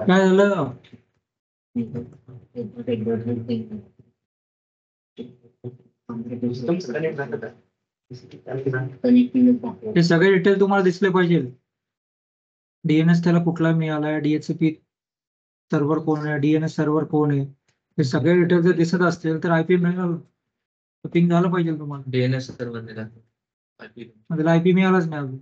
काय झालं? हे सगळे डिटेल तुम्हाला दिसले पाहिजे. डीएनएस त्याला कुठला मिळालाय, डीएचसीपी सर्व्हर कोण आहे, डीएनएस सर्व्हर कोण आहे, हे सगळे डिटेल जर दिसत असतील तर आयपी मिळालं, पिंग झालं पाहिजे तुम्हाला. डीएनएस सर्व्हर त्याला आयपी मिळालाच नाही अजून.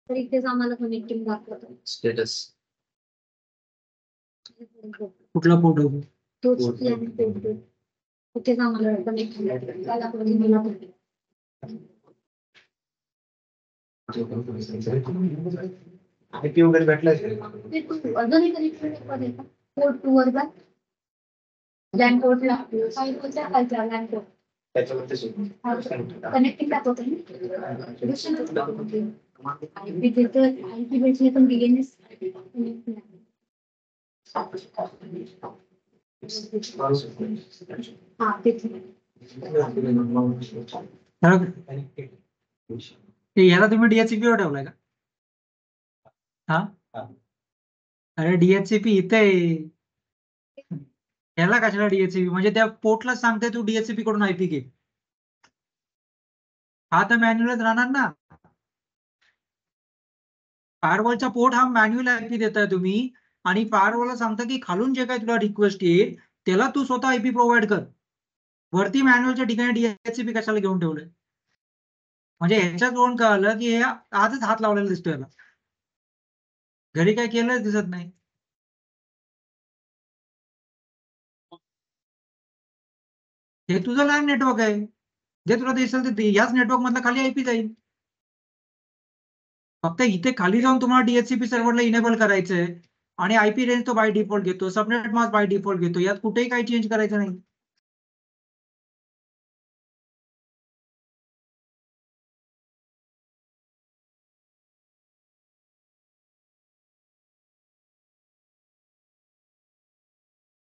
तर इथेच आम्हाला कनेक्टिंग दाखवतो स्टेटस. कुठला पोर्ट होतो? तोच इथेच आम्हाला कनेक्टिंग आयपी वगैरे भेटलाय अजूनही कनेक्टेड पोर्ट 2 वर जा. लँड पोर्टला खालच्या लँड पोर्ट कनेक्टिंग दाखवतो आयपी भेटले पण डीएनएस याला तुम्ही डीएचसीपी वर ठेवलाय का? हा, अरे डीएचसीपी इथे याला कशाला डीएचसीपी? म्हणजे त्या पोर्टला सांगते तू डीएचसीपी कडून आयपी घे. हा तर मॅन्युअलच राहणार ना. फायरवॉलचा पोर्ट हा मॅन्युअल आयपी देताय तुम्ही, आणि फायरवॉलला सांगता की खालून जे काही तुला रिक्वेस्ट येईल त्याला तू स्वतः आयपी प्रोव्हाइड कर. वरती मॅन्युअलच्या ठिकाणी डीएचसीपी कशाला घेऊन ठेवलंय? म्हणजे ह्याच्यात कळलं की हे आजच हात लावलेला दिसतोय याला, घरी काय केलंच दिसत नाही. हे तुझं लॅन नेटवर्क आहे, जे तुला दिसेल तर याच नेटवर्क मधला खाली आयपी जाईल. फक्त इथे खाली जाऊन तुम्हाला डीएचसीपी सर्व्हरला इनेबल करायचंय, आणि आयपी रेंज तो बाय डिफॉल्ट घेतो, सबनेट मास्क बाय डिफॉल्ट घेतो, यात कुठेही काही चेंज करायचं नाही.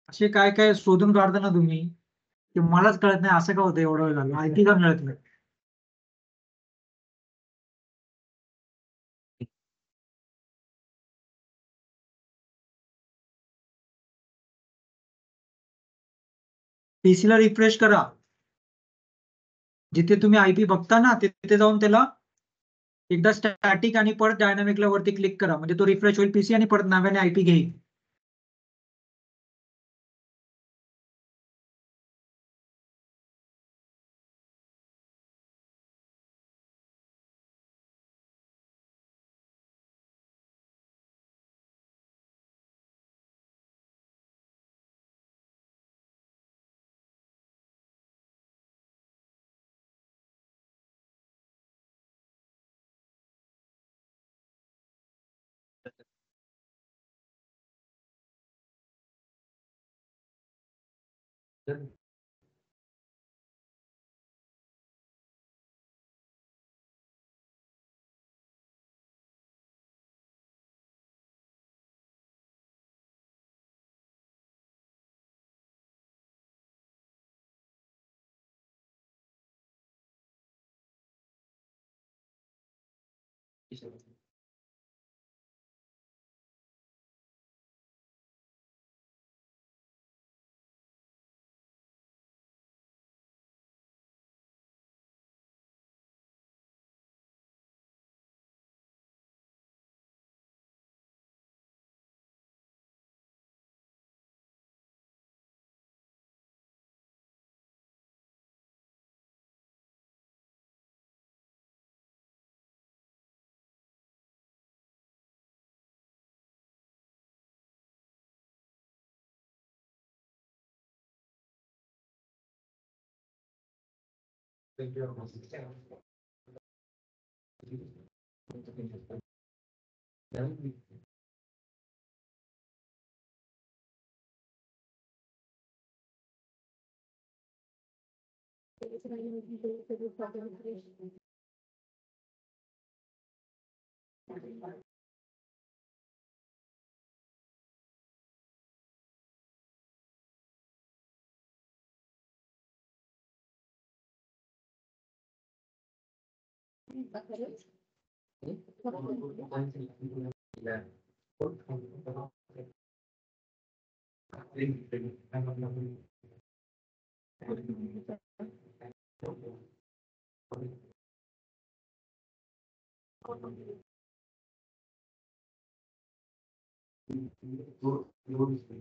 असे काय काय शोधून काढता ना तुम्ही, ते मलाच कळत नाही असं का होतं. एवढं वेळ झालं आयपी का मिळत नाही? पीसीला रिफ्रेश करा, जिथे तुम्ही आयपी बघता ना तिथे जाऊन त्याला एकदा स्टॅटिक आणि परत डायनामिकला वरती क्लिक करा, म्हणजे तो रिफ्रेश होईल पीसी आणि परत नव्याने आयपी घेईल.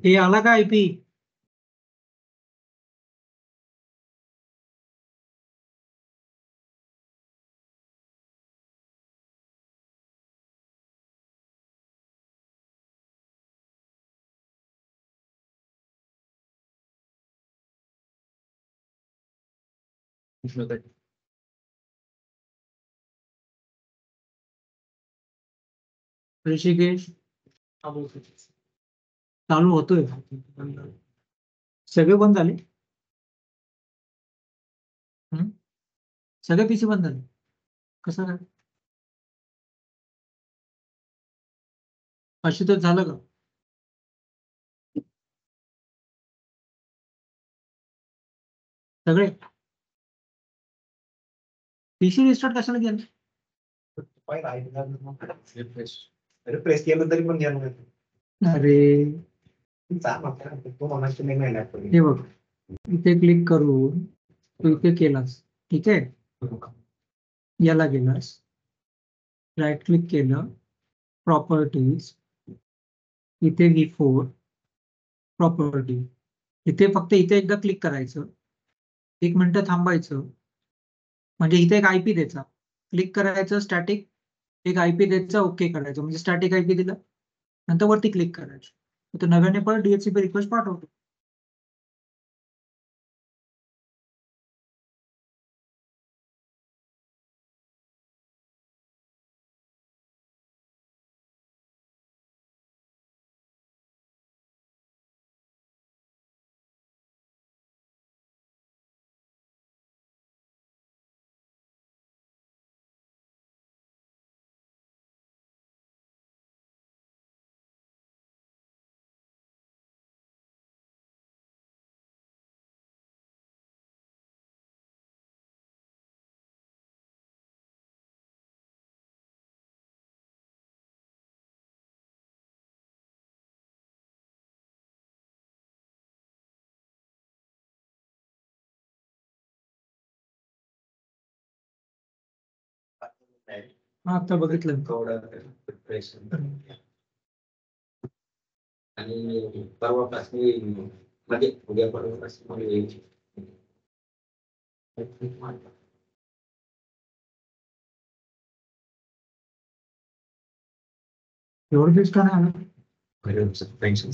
हे आला का आयपी? ऋषिकेश चालू होतोय. सगळे बंद झाले. सगळे पीसी बंद झाले. कसं काय? आशुतोष झालं का? सगळे पीसी रिस्टार्ट कशाला केलं? रिप्लेस केलं तरी पण घेणार नाही. अरे तो म्हणायचं नाही हे बघ, इथे क्लिक करून तू इथे केलास, ठीक आहे. याला गेलास, राईट क्लिक केलं, प्रॉपर्टीज, इथे V4 प्रॉपर्टी, इथे फक्त इथे एकदा क्लिक करायचं, 1 मिनिटं थांबायचं, म्हणजे इथे एक आयपी द्यायचा, क्लिक करायचं, स्टॅटिक एक आयपी द्यायचा, ओके करायचं, म्हणजे स्टॅटिक आयपी दिला, नंतर वरती क्लिक करायचं, तर नव्याने परत DHCP रिक्वेस्ट पाठवतो. हा, आता बघितलं. आणि परवापासून मध्ये उद्या परवापासून यायची. एवढं दिवस का नाही आलं? टेन्शन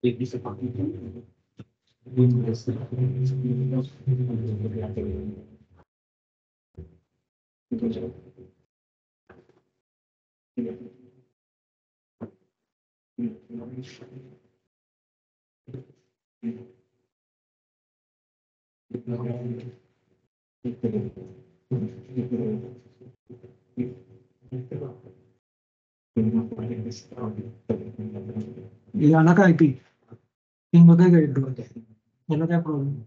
एक दिवस याला काय आयपी पिंग होतंय का एकदम? याला काय प्रॉब्लेम?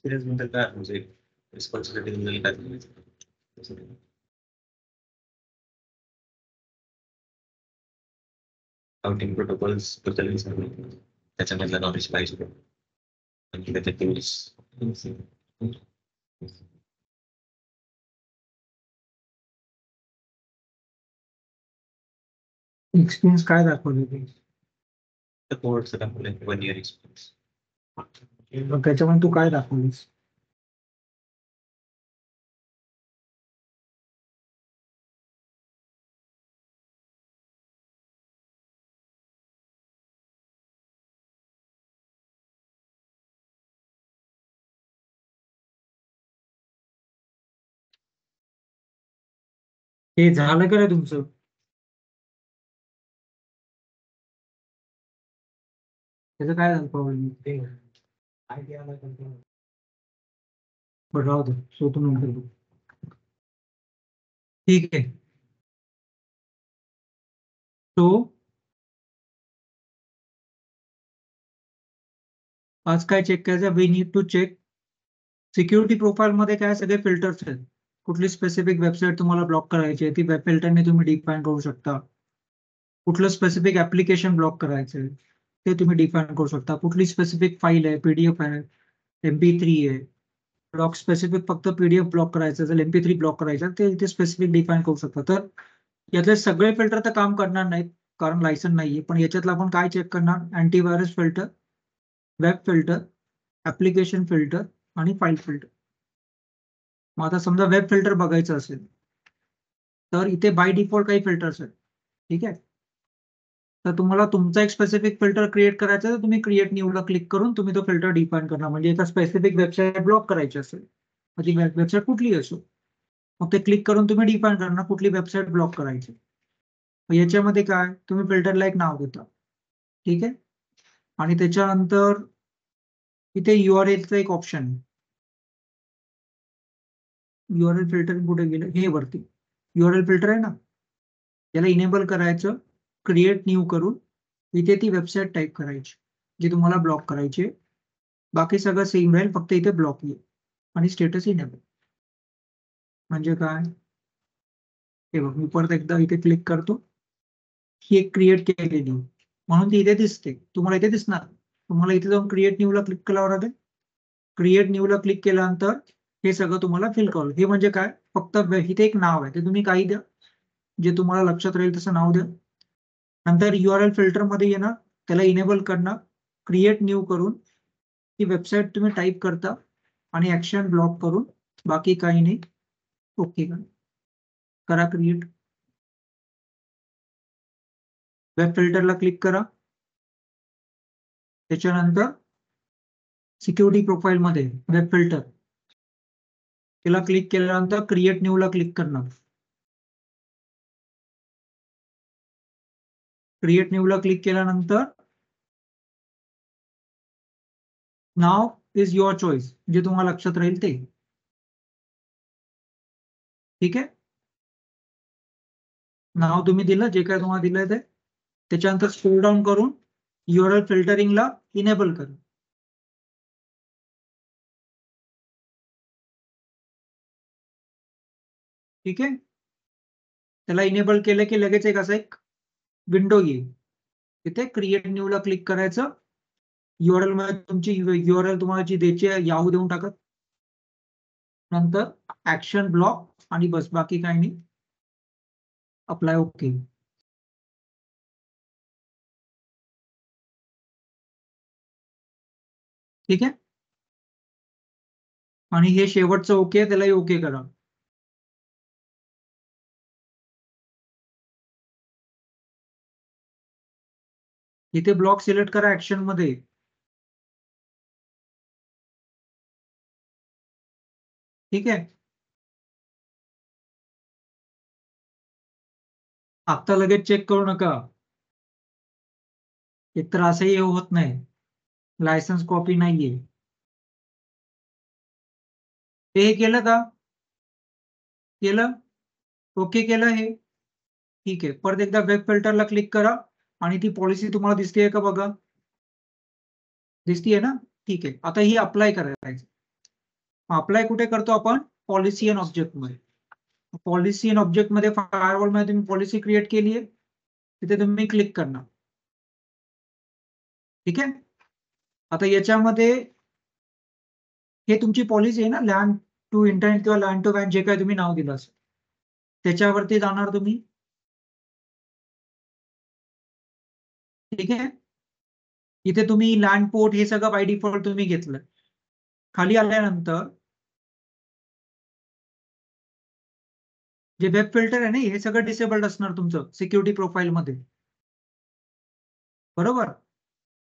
एक्सपिरियन्स बद्दल काय म्हणजे रिस्पॉन्सिबिलिटी बद्दल काय सांगायचं? काउंटिंग प्रोटोकॉल्स बद्दल सांगितलं, त्याच्यामधलं नॉलेज पाहिजे आणि त्याचे टूल्स. एक्सपिरियन्स काय दाखवले ते? कोर्सचं दाखवलंय 1 year एक्सपिरियन्स. मग त्याच्यामध्ये तू काय दाखवलीस? हे झालं का रे तुमचं? त्याचं काय झालं प्रॉब्लेम? बरं राहू दे, सोडून नंतर बघू. ठीक आहे. तो आज काय चेक करायचं? We need to check security profile मध्ये काय सगळे फिल्टर्स आहेत. कुठली स्पेसिफिक वेबसाईट तुम्हाला ब्लॉक करायची आहे ती वेब फिल्टरने तुम्ही डिफाईन करू शकता. कुठलं स्पेसिफिक ऍप्लिकेशन ब्लॉक करायचंय ते तुम्ही डिफाईन करू शकता. कुठली स्पेसिफिक फाईल आहे, पीडीएफ आहे, MP3 आहे, ब्लॉक स्पेसिफिक फक्त पीडीएफ ब्लॉक करायचं, जर MP3 ब्लॉक करायचं ते इथे स्पेसिफिक डिफाईन करू शकता. तर यातले सगळे फिल्टर तर काम करणार नाहीत कारण लायसन नाहीये, पण याच्यातलं आपण काय चेक करणार? Antivirus filter, web filter, application filter आणि फाईल फिल्टर. मग आता समजा वेब फिल्टर बघायचं असेल तर इथे बाय डिफॉल्ट काही फिल्टर्स आहेत. ठीक आहे. तर तुम्हाला तुमचा एक स्पेसिफिक फिल्टर क्रिएट करायचा तर तुम्ही क्रिएट न्यूला क्लिक करून तुम्ही तो फिल्टर डिफाईन करणार. म्हणजे एका स्पेसिफिक वेबसाईट ब्लॉक करायची असेल मग ती वेबसाईट कुठली असो मग ते क्लिक करून तुम्ही डिफाईन करणार कुठली वेबसाईट ब्लॉक करायची. याच्यामध्ये काय तुम्ही फिल्टरला एक नाव देता. ठीक आहे. आणि त्याच्यानंतर इथे URLचं एक ऑप्शन आहे. URL फिल्टर कुठे गेलं? हे वरती URL फिल्टर आहे ना, याला इनेबल करायचं, क्रिएट न्यू करून इथे ती वेबसाईट टाईप करायची जी तुम्हाला ब्लॉक करायची. बाकी सगळं सेम राहील, फक्त इथे ब्लॉक येईल आणि स्टेटस इनेबल. म्हणजे काय? हे बघ, मी परत एकदा इथे क्लिक करतो. ही एक क्रिएट केलेली म्हणून ती इथे दिसते, तुम्हाला इथे दिसणार. तुम्हाला इथे जाऊन क्रिएट न्यूला क्लिक केल्यावर लागेल. क्रिएट न्यूला क्लिक केल्यानंतर हे सगळं तुम्हाला फिल करू. हे म्हणजे काय? फक्त इथे एक नाव आहे ते तुम्ही काही द्या, जे तुम्हाला लक्षात राहील तसं नाव द्या. नंतर URL फिल्टर मध्ये येणार, त्याला इनेबल करणार, क्रिएट न्यू करून ती वेबसाईट तुम्ही टाईप करता आणि ऍक्शन ब्लॉक करून बाकी काही नाही. ओके करा क्रिएट. वेब फिल्टरला क्लिक करा. त्याच्यानंतर सिक्युरिटी प्रोफाईल मध्ये वेब फिल्टर त्याला क्लिक केल्यानंतर क्रिएट न्यूला क्लिक करणार. क्रिएट न्यूला क्लिक केल्यानंतर नाव इज युअर चॉईस, जे तुम्हाला लक्षात राहील ते. ठीक आहे. नाव तुम्ही दिलं, जे काय तुम्हाला दिलंय ते. त्याच्यानंतर स्क्रोल डाऊन करून URL फिल्टरिंगला इनेबल करा. ठीक आहे. त्याला इनेबल केलं की लगेच एक असं एक विंडो येईल. तिथे क्रिएट न्यूला क्लिक करायचं. URL मध्ये तुमची URL तुम्हाला जी द्यायची आहे याहू देऊन टाकत. नंतर ऍक्शन ब्लॉक आणि बस, बाकी काही नाही. अप्लाय. ओके. ठीक आहे. आणि हे शेवटचं ओके, त्यालाही ओके करा. इथे ब्लॉक सिलेक्ट करा ऍक्शन मध्ये. ठीक आहे. आता लगेच चेक करू नका, एकतर असंही होत नाही, लायसन्स कॉपी नाहीये. हे केलं का? केलं. ओके केलं हे. ठीक आहे. परत एकदा वेब फिल्टरला क्लिक करा आणि ती पॉलिसी तुम्हाला दिसतेय का बघा. दिसतीये ना? ठीक आहे. आता ही अप्लाय करायची. अप्लाय कुठे करतो आपण? पॉलिसी अँड ऑब्जेक्ट मध्ये. पॉलिसी अँड ऑब्जेक्ट मध्ये फायरवॉल मध्ये तुम्ही पॉलिसी क्रिएट केली आहे, तिथे तुम्ही क्लिक करणार. ठीक आहे. आता याच्यामध्ये हे तुमची पॉलिसी आहे ना, लँड टू इंटरनेट किंवा लँड टू वॅन जे काय तुम्ही नाव दिलं असेल त्याच्यावरती जाणार तुम्ही. ठीक आहे. इथे तुम्ही लँड पोर्ट हे सगळं बाय डिफॉल्ट तुम्ही घेतलं. खाली आल्यानंतर जे वेब फिल्टर आहे ना, हे सगळं डिसेबल्ड असणार तुमचं सिक्युरिटी प्रोफाईल मध्ये. बरोबर.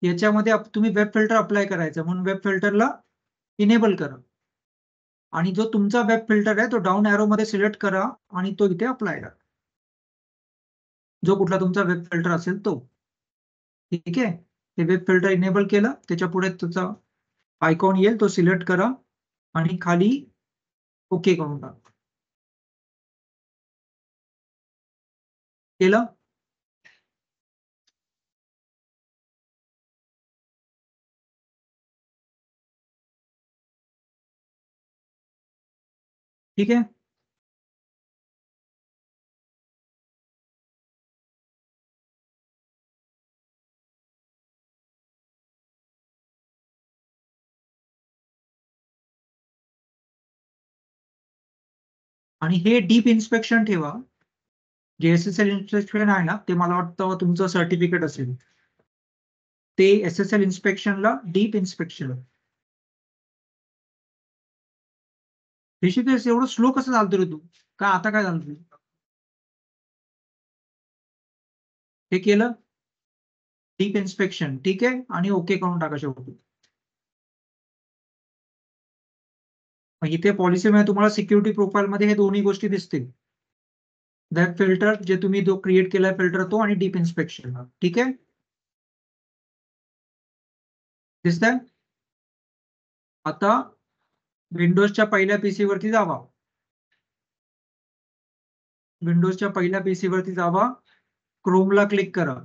याच्यामध्ये तुम्ही वेब फिल्टर अप्लाय करायचं, म्हणून वेब फिल्टरला इनेबल करा. आणि जो तुमचा वेब फिल्टर आहे तो डाऊन एरो मध्ये सिलेक्ट करा आणि तो इथे अप्लाय करा, जो कुठला तुमचा वेब फिल्टर असेल तो. ठीक आहे. ते वेब फिल्टर इनेबल केलं, त्याच्या पुढे तुमचा आयकॉन येईल, तो सिलेक्ट करा आणि खाली ओके करून टाका. केलं. ठीक आहे. आणि हे डीप इन्स्पेक्शन ठेवा. जे SSL इन्स्पेक्शन आहे ना, ते मला वाटतं तुमचं सर्टिफिकेट असेल. ते SSL इन्स्पेक्शनला डीप इन्स्पेक्शन. ऋषिकेश एवढं स्लो कसं चालतो रे तू? का आता काय झालं तुझं? हे केलं डीप इन्स्पेक्शन. ठीक आहे. आणि ओके करून टाका शेवटी. इथे पॉलिसीमध्ये तुम्हाला सिक्युरिटी प्रोफाईल मध्ये हे दोन्ही गोष्टी दिसतील. वेब फिल्टर जे तुम्ही जो क्रिएट केलाय फिल्टर तो, आणि डीप इन्स्पेक्शन. ठीक आहे. दिसतंय. आता विंडोजच्या पहिल्या पीसी वरती जावा. विंडोजच्या पहिल्या पीसी वरती जावा, क्रोमला क्लिक करा.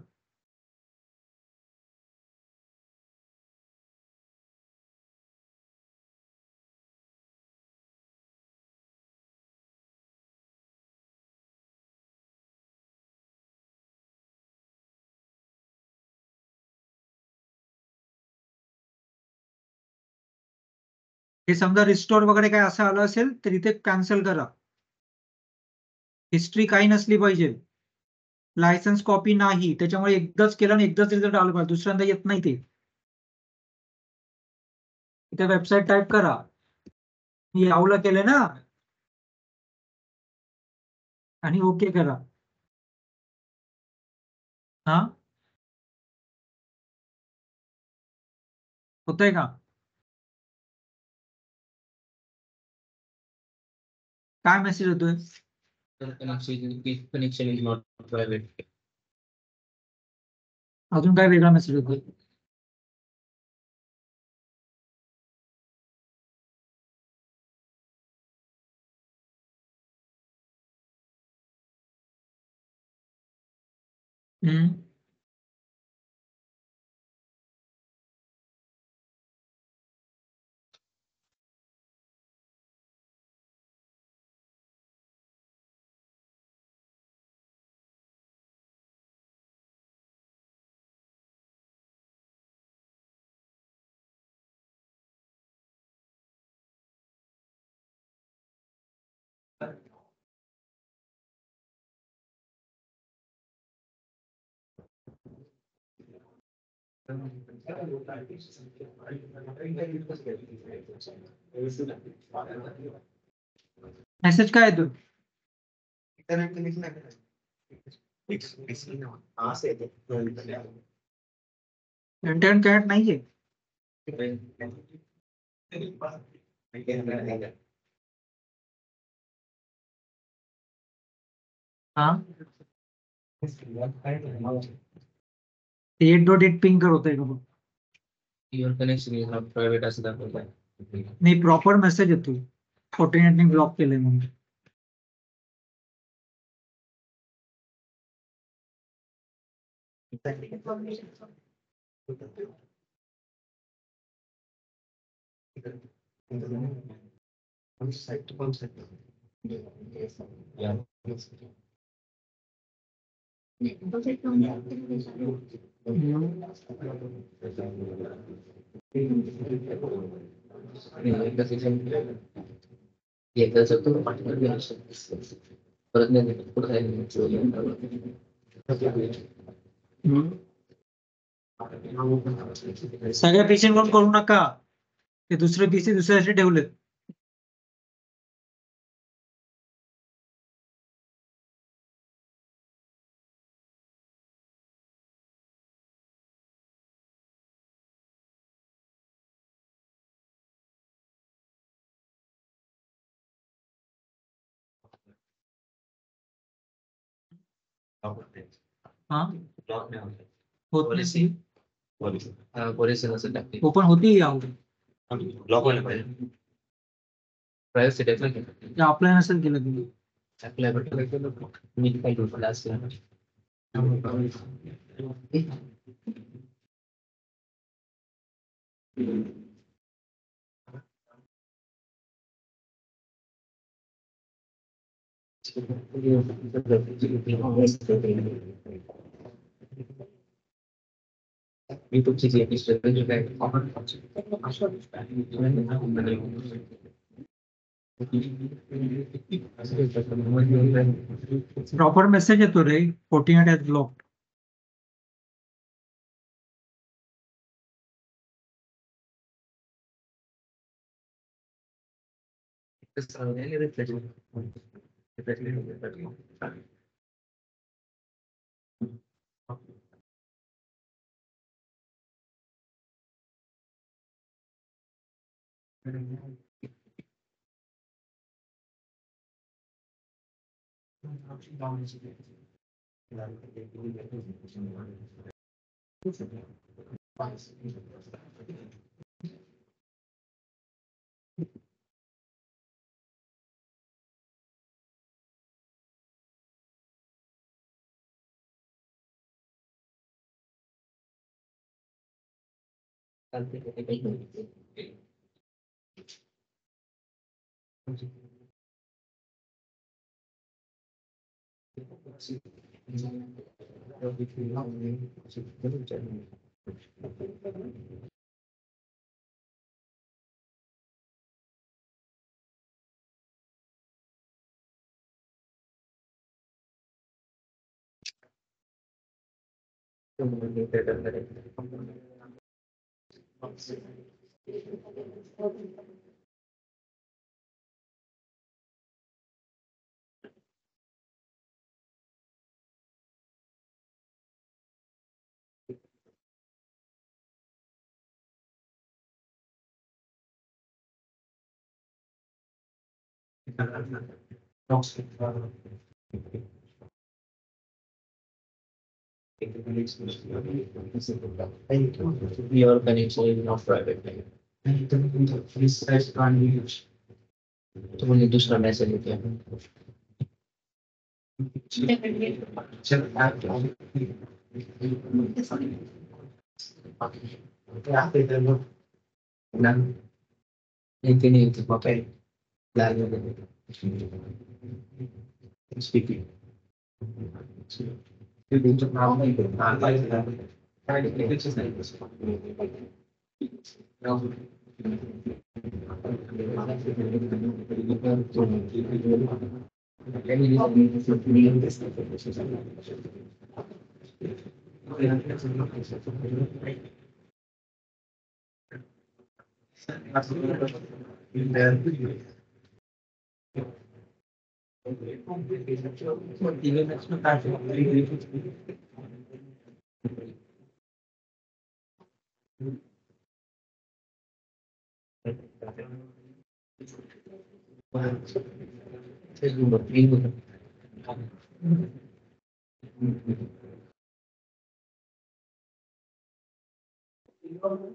हे समजा रिस्टोर वगैरे काय असं आलं असेल तर इथे कॅन्सल करा. हिस्ट्री काही नसली पाहिजे. लायसन्स कॉपी नाही, त्याच्यामुळे एकदाच केलं आणि एकदाच रिझल्ट आला पाहिजे, दुसऱ्यांदा येत नाही ते. इथे वेबसाईट टाईप करा. मी यावला केलंय ना, आणि ओके करा. हा, होतंय का? काय मेसेज होतोय? Connection is not private. अजून काय वेगळा मेसेज होतोय? हम्म. मेसेज काय येतो? इंटरनेट कनेक्शन आहे. असं येते. इंटरनेट कनेक्ट नाहीये. हा, 8.8 पिंग होतंय का बघ. Your connection is not private असं दाखवतंय. नाही, प्रॉपर मेसेज येतो. फोर्टिनेटने ब्लॉक केलंय म्हणून. साइट कौन सा या येतं तो पाठवलं परत नाही सगळ्या पेशंट वर करू नका, ते दुसरे पीसी दुसऱ्याशी ठेवलेत. हा होत नाही, ओपन होती ब्लॉक व्हायला पाहिजे. ते अप्लाय नसेल केलं तुम्ही. मी तुमची प्रॉपर मेसेज येतो रे, Fortinet as block. Your connection is not private. तुम्हें दूसरा मैसेज होता है. Speaking.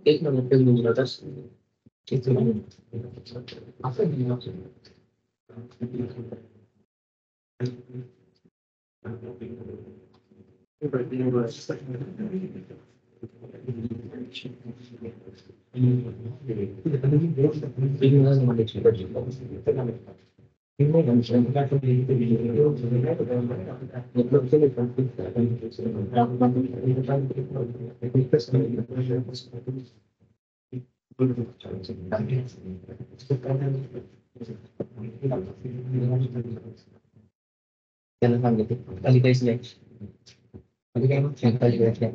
एक मिनट दूसरा दस त्याला सांगितलं खाली काहीच नाही. खाली काय मग खाली काहीच नाही.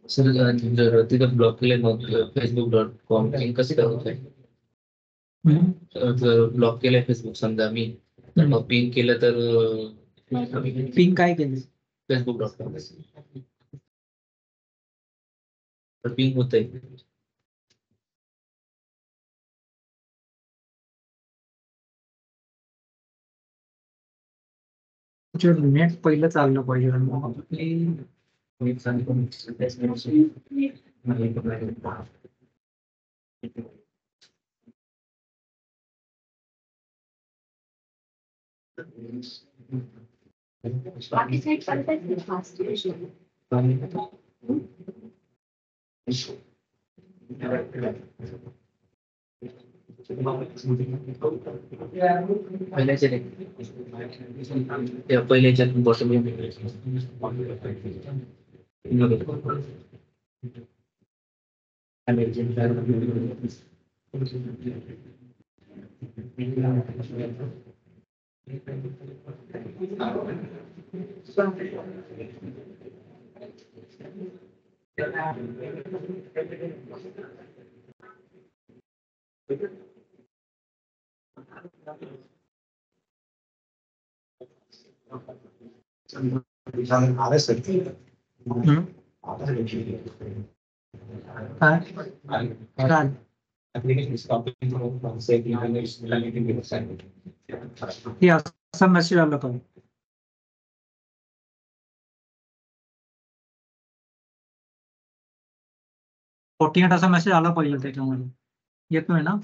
सर जर तिथं ब्लॉक केले मग facebook.com कसे काय होत आहे? जर ब्लॉक केलंय फेसबुक समजा मी तर मग पिन केलं तर पिंग काय केली? facebook.com तर पिन होत आहे. नेट पहिलं चाललं पाहिजे. बाकी साईड चालतात की फास्ट पहिल्याच्या बॉटम हे असा मेसेज आला का? फोर्टी असा मेसेज आला पाहिजे त्याच्यामध्ये. येतोय ना?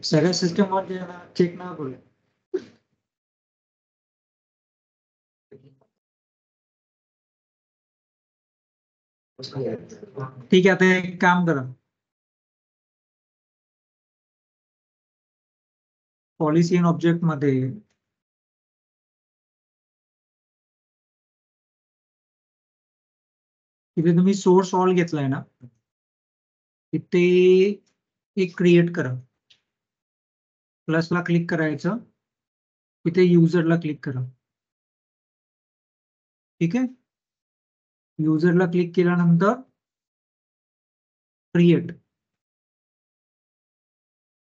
सगळ्या सिस्टम मध्ये चेक ना करू. ठीक आहे, आता एक काम करा. पॉलिसी इन ऑब्जेक्ट मध्ये इथे तुम्ही सोर्स ऑल घेतलाय ना, इथे एक क्रिएट करा. प्लसला क्लिक करायचं, इथे युजरला क्लिक करा. ठीक आहे, युजरला क्लिक केल्यानंतर क्रिएट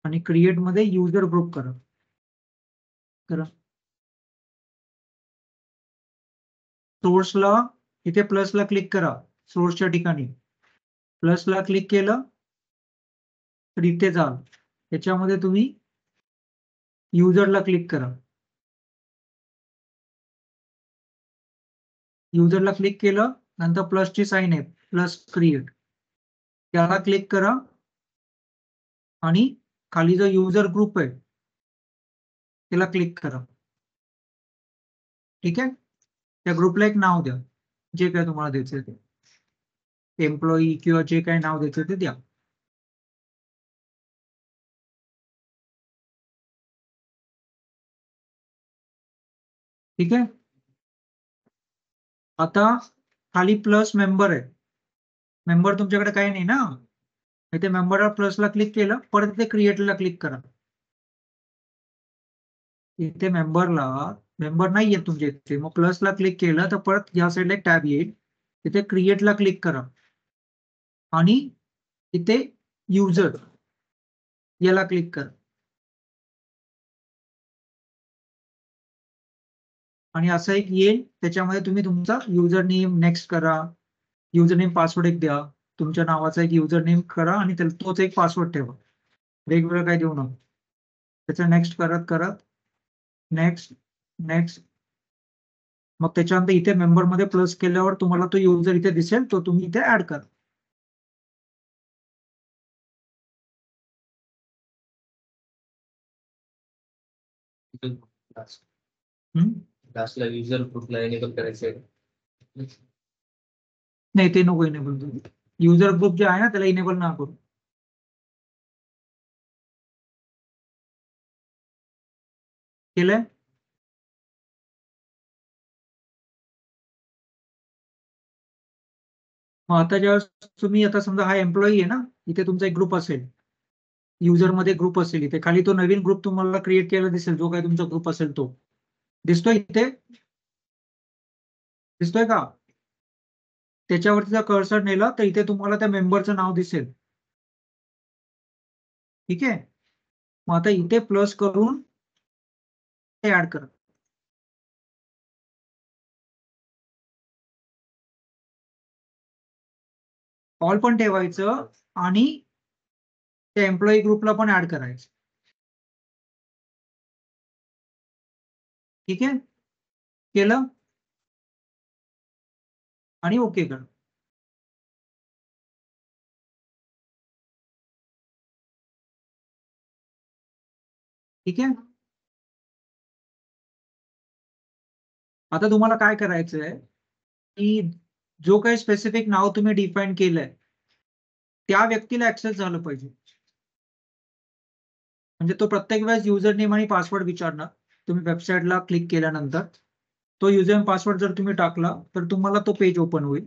आणि क्रिएट मध्ये युजर ग्रुप करा. सोर्सला इथे प्लसला क्लिक करा. सोर्सच्या ठिकाणी प्लसला क्लिक केलं तर इथे जा. त्याच्यामध्ये तुम्ही युजरला क्लिक करा. युजरला क्लिक केलं नंतर प्लसची साईन आहे, प्लस क्रिएट, त्याला क्लिक करा आणि खाली जो युजर ग्रुप आहे त्याला क्लिक करा. ठीक आहे, त्या ग्रुपला एक नाव द्या, जे काय तुम्हाला द्यायचं ते, एम्प्लॉई किंवा जे काही नाव द्यायचं ते द्या. ठीक आहे, आता खाली प्लस मेंबर आहे. मेंबर तुमच्याकडे काही नाही ना, इथे मेंबरला प्लसला क्लिक केलं, परत इथे क्रिएटला क्लिक करा. इथे मेंबरला मेंबर नाही आहेत तुमच्या इथे, मग प्लसला क्लिक केलं तर परत या साईडला एक टॅब येईल, तिथे क्रिएटला क्लिक करा आणि इथे युजर याला क्लिक करा आणि असं एक येईल, त्याच्यामध्ये तुम्ही तुमचा युजर नेम नेक्स्ट करा, युजर नेम पासवर्ड एक द्या, तुमच्या नावाचा एक युजर नेम करा आणि तोच एक पासवर्ड ठेवा, वेगवेगळं काय देऊ नका. त्याचं नेक्स्ट करत करत नेक्स्ट नेक्स्ट, मग त्याच्यानंतर इथे मेंबर मध्ये प्लस केल्यावर तुम्हाला तो युजर इथे दिसेल, तो तुम्ही इथे ऍड करा. लास्टला युजर ग्रुपला एनेबल करायचं आहे. नाही ते नको इनेबल, युजर ग्रुप जे आहे ना त्याला इनेबल ना करू. केलंय? मग आता ज्यावेळेस तुम्ही आता समजा हा एम्प्लॉई आहे ना, इथे तुमचा एक ग्रुप असेल, युजर मध्ये ग्रुप असेल, इथे खाली तो नवीन ग्रुप तुम्हाला क्रिएट केला दिसेल, जो काही तुमचा ग्रुप असेल तो दिसतोय इथे, दिसतोय का? त्याच्यावरती जर कर्सर नेला तर इथे तुम्हाला त्या मेंबरचं नाव दिसेल. ठीक आहे, मग आता इथे प्लस करून ते ऍड करा. ऑल पण ठेवायचं आणि त्या एम्प्लॉई ग्रुपला पण ऍड करायचं. ठीक आहे, केलं आणि ओके करा. ठीक आहे, आता तुम्हाला काय करायचंय की जो काही स्पेसिफिक नाव तुम्ही डिफाईन केलंय त्या व्यक्तीला ऍक्सेस झालं पाहिजे. म्हणजे तो प्रत्येक वेळेस युजर नेम आणि पासवर्ड विचारणार. तुम्ही वेबसाईटला क्लिक केल्यानंतर तो युजर नेम पासवर्ड जर तुम्ही टाकला तर तुम्हाला तो पेज ओपन होईल.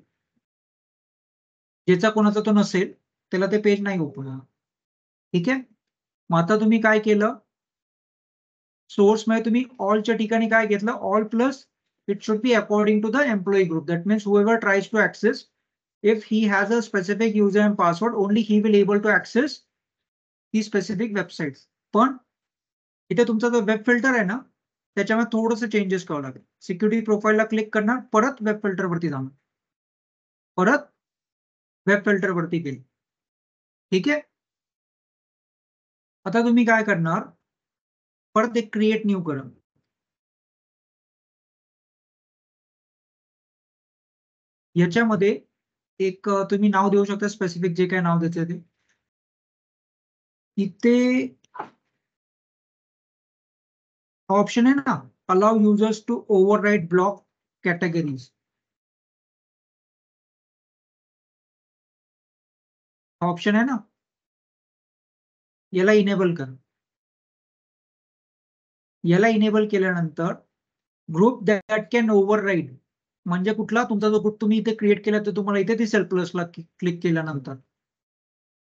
ज्याचा कोणाचा तो नसेल त्याला ते पेज नाही ओपन होणार. ठीक आहे, मग आता तुम्ही काय केलं, सोर्स मध्ये तुम्ही ऑलच्या ठिकाणी काय घेतलं, all plus it should be according to the employee group. That means whoever tries to access, if he has a specific user and password, only he will able to access the specific websites. पण इथे तुमचा जो web filter आहे ना, त्याच्यामध्ये थोडंसं changes करावं लागेल. सिक्युरिटी प्रोफाईलला क्लिक करणार, परत वेब फिल्टर वरती जाणार, परत वेब फिल्टर वरती गेले. ठीक आहे, आता तुम्ही काय करणार, परत एक क्रिएट न्यू करा. याच्यामध्ये एक तुम्ही नाव देऊ शकता, स्पेसिफिक जे काय नाव द्यायचं ते. इथे ऑप्शन आहे ना, allow users to override block categories. Option आहे ना, याला इनेबल करा. याला इनेबल केल्यानंतर ग्रुप दॅट कॅन ओव्हरराईड, म्हणजे कुठला तुमचा जो ग्रुप तुम्ही इथे क्रिएट केला तो तुम्हाला इथे दिसेल प्लसला क्लिक केल्यानंतर,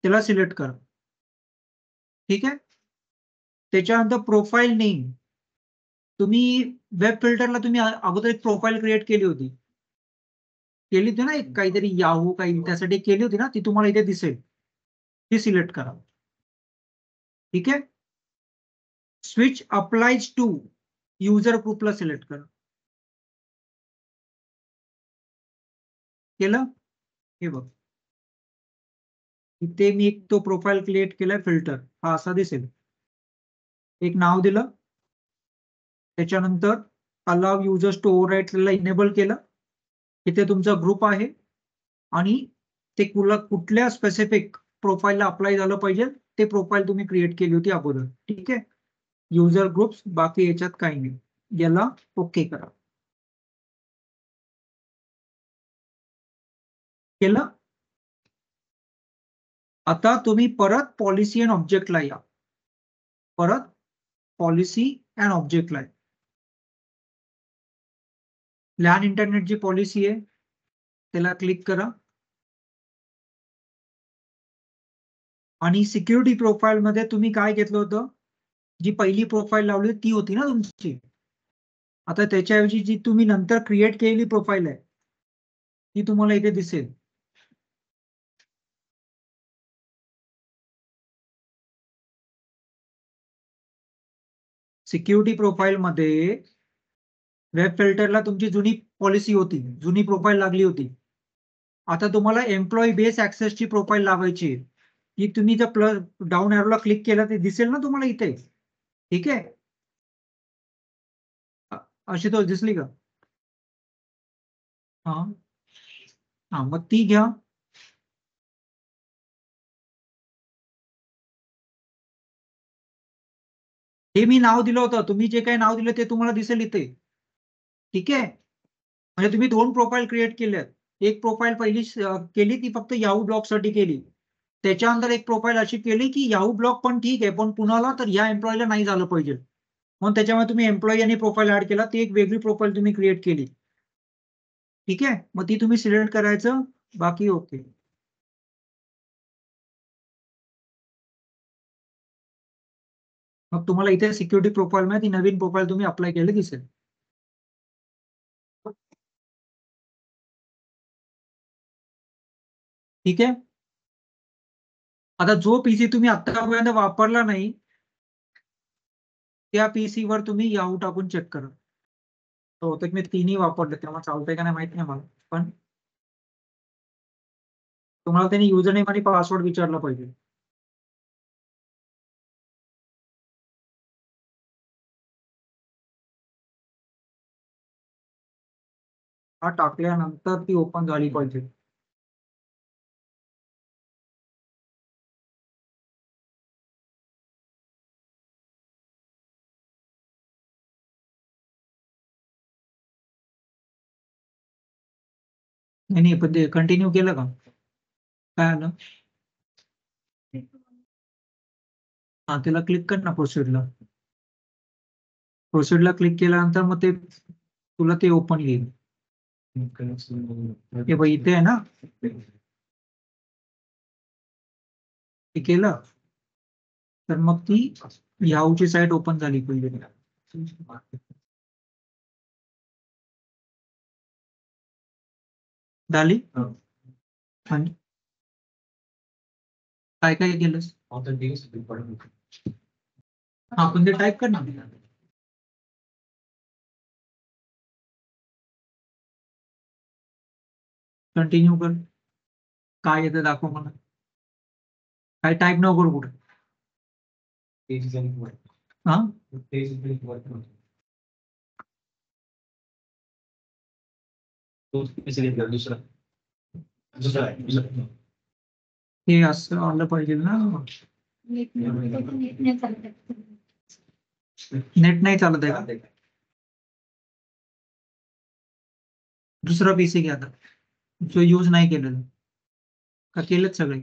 त्याला सिलेक्ट करा. ठीक आहे, त्याच्यानंतर प्रोफाईल नेम, तुम्ही वेब फिल्टरला तुम्ही अगोदर एक प्रोफाईल क्रिएट केली होती ना, एक काहीतरी याहू काही त्यासाठी केली होती ना, ती तुम्हाला इथे दिसेल, ती सिलेक्ट करा. ठीक आहे, स्विच अप्लाइज टू युजर ग्रुपला सिलेक्ट करा. केलं? हे बघ, इथे मी एक तो प्रोफाईल क्रिएट केलाय फिल्टर, हा असा दिसेल. एक नाव दिलं, त्याच्यानंतर अलाव युजर्स टू ओव्हरराईडला इनेबल केलं. इथे तुमचा ग्रुप आहे आणि ते कुठल्या स्पेसिफिक प्रोफाईलला अप्लाय झालं पाहिजे ते प्रोफाईल तुम्ही क्रिएट केली होती अगोदर. ठीक आहे, युजर ग्रुप्स, बाकी याच्यात काही नाही. याला ओके करा. केलं? आता तुम्ही परत पॉलिसी अँड ऑब्जेक्टला या, परत पॉलिसी अँड ऑब्जेक्टला या. लॅन इंटरनेटची पॉलिसी आहे, त्याला क्लिक करा आणि सिक्युरिटी प्रोफाईल मध्ये तुम्ही काय घेतलं होतं, जी पहिली प्रोफाईल लावली ती होती ना तुमची, आता त्याच्याऐवजी जी तुम्ही नंतर क्रिएट केलेली प्रोफाईल आहे ती तुम्हाला इथे दिसेल. सिक्युरिटी प्रोफाईल मध्ये वेब फिल्टरला तुमची जुनी पॉलिसी होती, जुनी प्रोफाईल लागली होती. आता तुम्हाला एम्प्लॉई बेस ऍक्सेसची प्रोफाईल लावायची आहे. की तुम्ही जर प्लस डाऊन एरोला क्लिक केलं ते दिसेल ना तुम्हाला इथे. ठीक आहे, आशुतोष दिसली का? हा हा, मग ती घ्या. हे मी नाव दिलं होतं, तुम्ही जे काही नाव दिलं ते तुम्हाला दिसेल इथे. ठीक आहे, म्हणजे तुम्ही 2 प्रोफाईल क्रिएट केल्यात. एक प्रोफाईल पहिली केली ती फक्त याहू ब्लॉग साठी केली. त्याच्यानंतर एक प्रोफाईल अशी केली की याहू ब्लॉग पण ठीक आहे, पण पुन्हाला तर या एम्प्लॉईला नाही झालं पाहिजे. म्हणून त्याच्यामुळे तुम्ही एम्प्लॉई आणि प्रोफाईल ऍड केला, ती एक वेगळी प्रोफाईल तुम्ही क्रिएट केली. ठीक आहे, मग ती तुम्ही सिलेक्ट करायचं, बाकी ओके. मग तुम्हाला इथे सिक्युरिटी प्रोफाईल मध्ये ती नवीन प्रोफाईल तुम्ही अप्लाय केली दिसेल. ठीक आहे, आता जो पीसी तुम्ही आतापर्यंत वापरला नाही त्या पीसी वर तुम्ही याहू टाकून चेक करा. तर मी 3ही वापरले, तेव्हा चालतंय का नाही माहित नाही मला, पण तुम्हाला त्यांनी युजर नेम आणि पासवर्ड विचारला पाहिजे. हा टाकल्यानंतर ती ओपन झाली पाहिजे. नाही पण ते कंटिन्यू केलं का? काय आलं? हा, त्याला क्लिक कर ना प्रोसिडला. प्रोसिडला क्लिक केल्यानंतर मग ते तुला ते ओपन येईल. हे बघ इथे आहे ना, ते केलं तर मग ती याहूची साईट ओपन झाली पाहिजे. झाली? आणि काय काय केलंस? हा, पण ते टाईप कर ना. कंटिन्यू कर. काय येतं दाखव मला. काय टाईप नको करू कुठे. हा, हे असं आलं पाहिजे ना. नेट नाही चालत. नेट नाही चालत आहे का? दुसरा पीसी घ्या आता, जो यूज नाही केलेला. का केलेत सगळे?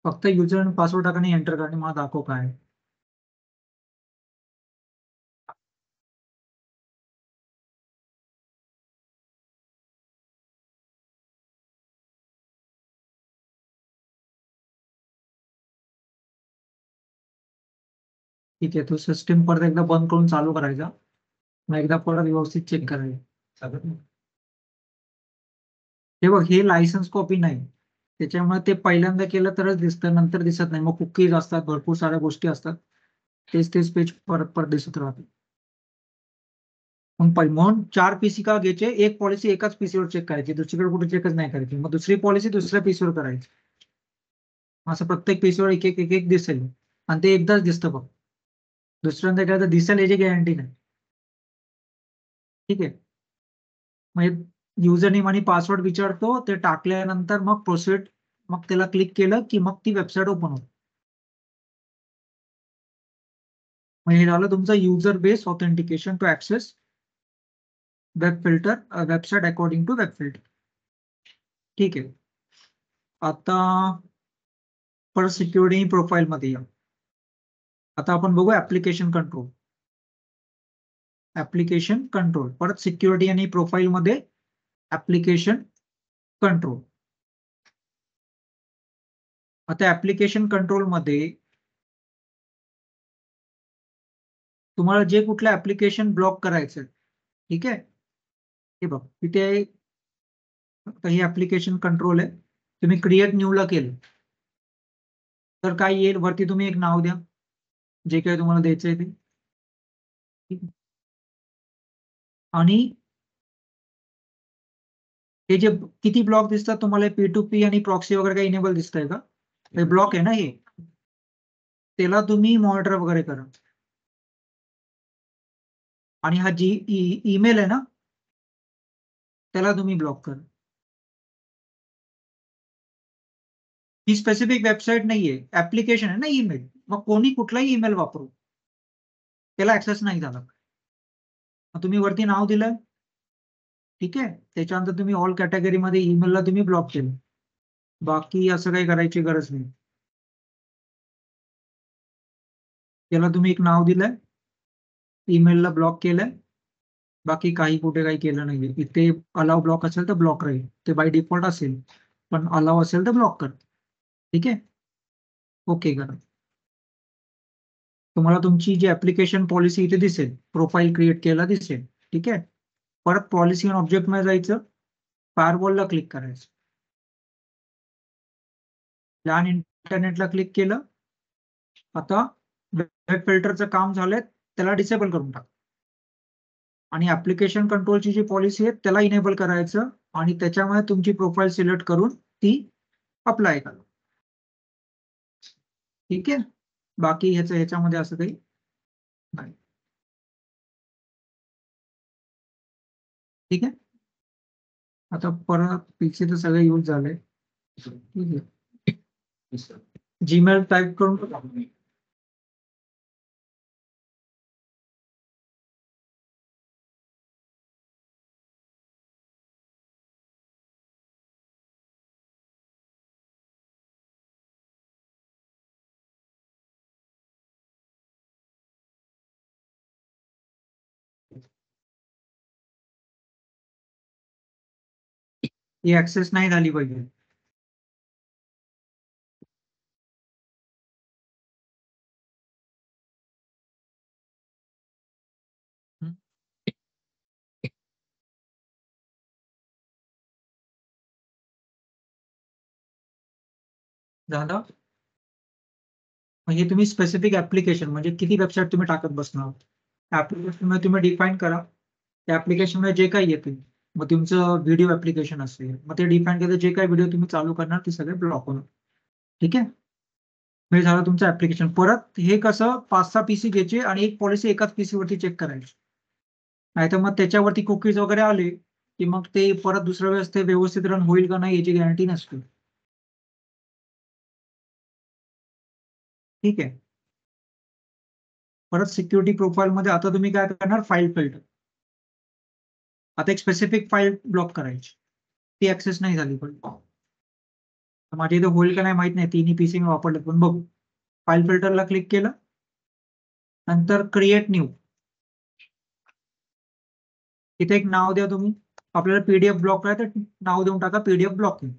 फक्त युजर आणि पासवर्ड टाका आणि एंटर करा आणि मला दाखव काय. ठीक आहे, तो सिस्टीम परत एकदा बंद करून चालू करायचा, मग एकदा परत व्यवस्थित चेक करायचं. हे बघ, हे लायसन्स कॉपी नाही, त्याच्यामुळे ते पहिल्यांदा केलं तरच दिसतं, नंतर दिसत नाही. मग कुकीज असतात, भरपूर साऱ्या गोष्टी असतात, तेच पेज परत परत दिसत राहते. म्हणून 4 पीसी का घ्यायचे, एक पॉलिसी एकाच पीसीवर चेक करायची, दुसरीकडे कुठे चेकच नाही करायची. मग दुसरी पॉलिसी दुसऱ्या पीसीवर करायची. असं प्रत्येक पीसीवर एक एक एक एक दिसेल, आणि ते एकदाच दिसतं बघ. दुसऱ्यांदा काय तर दिसेल याची गॅरंटी नाही. ठीक आहे, म्हणजे युजर नेम आणि पासवर्ड विचारतो, ते टाकल्यानंतर मग प्रोसीड मग त्याला क्लिक केलं की मग ती वेबसाईट ओपन होते. मग हे झालं तुमचं user base authentication to access web filter website according to web filter. ठीक आहे. आता परत सिक्युरिटी प्रोफाईल मध्ये या. आता आपण बघू ऍप्लिकेशन कंट्रोल. ऍप्लिकेशन कंट्रोल परत सिक्युरिटी आणि प्रोफाईल मध्ये ऍप्लिकेशन कंट्रोल. आता ऍप्लिकेशन कंट्रोल मध्ये तुम्हाला जे कुठलं ऍप्लिकेशन ब्लॉक करायचं, ठीक आहे, हे बघ तिथे ही ऍप्लिकेशन कंट्रोल आहे. तुम्ही क्रिएट न्यू ला केलं तर काय येईल, वरती तुम्ही एक नाव द्या जे काही तुम्हाला द्यायचंय ते. आणि हे जे किती ब्लॉक दिसतात तुम्हाला, P2P आणि प्रॉक्सी वगैरे काही इनेबल दिसतंय का? हे ब्लॉक आहे ना हे, त्याला तुम्ही मॉनिटर वगैरे करा. आणि हा जी ईमेल आहे ना त्याला तुम्ही ब्लॉक करा. ही स्पेसिफिक वेबसाईट नाहीये, ऍप्लिकेशन आहे ना ईमेल. मग कोणी कुठलाही ईमेल वापरू त्याला ऍक्सेस नाही झाला. मग तुम्ही वरती नाव दिलं, ठीक आहे, त्याच्यानंतर तुम्ही ऑल कॅटेगरीमध्ये ईमेलला तुम्ही ब्लॉक केलं. बाकी असं काही करायची गरज नाही. याला तुम्ही एक नाव दिलंय, ईमेलला ब्लॉक केलंय, बाकी काही कुठे काही केलं नाहीये. इथे अलाव ब्लॉक असेल तर ब्लॉक राहील, ते बाय डिफॉल्ट असेल, पण अलाव असेल तर ब्लॉक कर. ठीक आहे, ओके करा. तुम्हाला तुमची जी ऍप्लिकेशन पॉलिसी इथे दिसेल, प्रोफाईल क्रिएट केला दिसेल. ठीक आहे, परत पॉलिसी आणि ऑब्जेक्ट मध्ये जायचं, फायरवॉलला क्लिक करायचं. लॅन इंटरनेटला क्लिक केलं. आता वेब फिल्टरचं काम झालंय, त्याला डिसेबल करून टाक. आणि ऍप्लिकेशन कंट्रोलची जी पॉलिसी आहे त्याला इनेबल करायचं आणि त्याच्यामध्ये तुमची प्रोफाईल सिलेक्ट करून ती अप्लाय करा. ठीक आहे, बाकी ह्याच्यामध्ये असं काही नाही. ठीक आहे, आता परत पीसी तर सगळे यूज झाले. ठीक आहे, जीमेल टाईप करून ही ऍक्सेस नाही झाली पाहिजे. झालं. म्हणजे तुम्ही स्पेसिफिक ऍप्लिकेशन म्हणजे किती वेबसाईट तुम्ही टाकत बसणार, ऍप्लिकेशन मध्ये तुम्ही डिफाईन करा. त्या ऍप्लिकेशन मध्ये जे काही येतील, मग तुमचं व्हिडिओ ऍप्लिकेशन असेल, मग ते डिफाईन केलं जे काही व्हिडिओ तुम्ही चालू करणार ते सगळे ब्लॉक होणार. ठीक आहे, हे झालं तुमचं ऍप्लिकेशन. परत हे कसं 5-6 पीसी घ्यायचे आणि एक पॉलिसी एकाच पीसी वरती चेक करायची. नाहीतर मग त्याच्यावरती कुकीज वगैरे आले की मग ते परत दुसऱ्या वेळेस ते व्यवस्थित रन होईल का नाही याची गॅरंटी नसते. ठीक आहे, परत सिक्युरिटी प्रोफाईल मध्ये आता तुम्ही काय करणार, फाईल फिल्टर. आता एक स्पेसिफिक फाईल ब्लॉक करायची, ती ऍक्सेस नाही झाली पाहिजे. माझ्या इथे होईल का नाही माहित नाही, तिन्ही पीसी मी वापरले, पण बघू. फाईल फिल्टरला क्लिक केलं, नंतर क्रिएट न्यू. इथे एक नाव द्या तुम्ही. आपल्याला पीडीएफ ब्लॉक आहे तर नाव देऊन टाका पीडीएफ ब्लॉकिंग.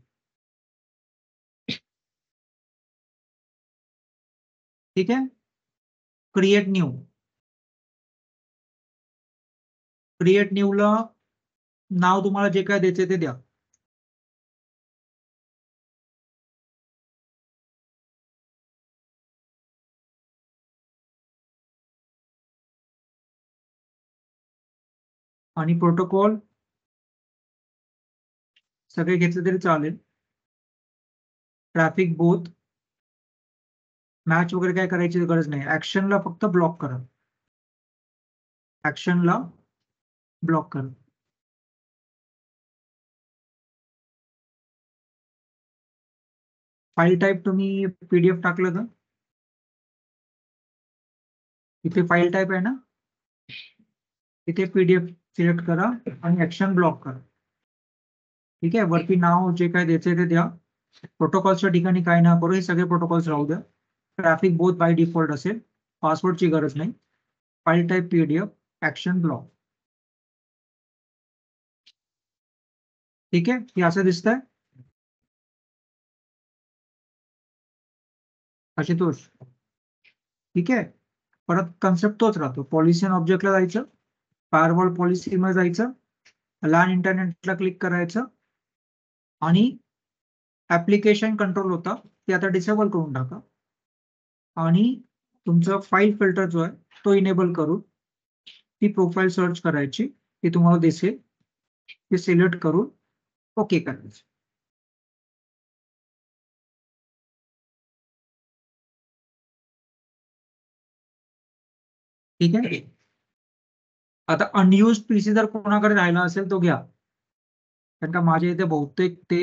ठीक आहे, क्रिएट न्यू. क्रिएट न्यूला नाव तुम्हाला जे काय द्यायचे ते द्या. आणि प्रोटोकॉल सगळे घेतले तरी चालेल. ट्रॅफिक बोथ, मॅच वगैरे काय करायची गरज नाही. ऍक्शनला फक्त ब्लॉक करा, ऍक्शनला ब्लॉक करा. फाईल टाईप तुम्ही PDF टाकलं का? इथे फाईल टाईप आहे ना, इथे PDF सिलेक्ट करा आणि ऍक्शन ब्लॉक करा. ठीक आहे, वरती नाव जे काय द्यायचंय ते द्या. प्रोटोकॉलच्या ठिकाणी काय ना करू, हे सगळे प्रोटोकॉल्स राहू द्या. ट्रॅफिक बोथ बाय डिफॉल्ट असेल, पासवर्डची गरज नाही. File type PDF, action block. ठीक आहे, हे असं दिसतंय आशुतोष. ठीक आहे, परत कन्सेप्ट तोच राहतो. पॉलिसी अँड ऑब्जेक्टला जायचं, फायरवॉल पॉलिसी मध्ये जायचं, लॅन इंटरनेटला क्लिक करायचं आणि ऍप्लिकेशन कंट्रोल होता ते आता डिसेबल करून टाका आणि तुमचं फाईल फिल्टर जो आहे तो इनेबल करून ती प्रोफाईल सर्च करायची, ती तुम्हाला दिसेल, ती सिलेक्ट करून ओके करायचं. ठीक आहे, आता अनयुज पीसी जर कोणाकडे राहिला असेल तो घ्या, कारण का माझ्या इथे बहुतेक ते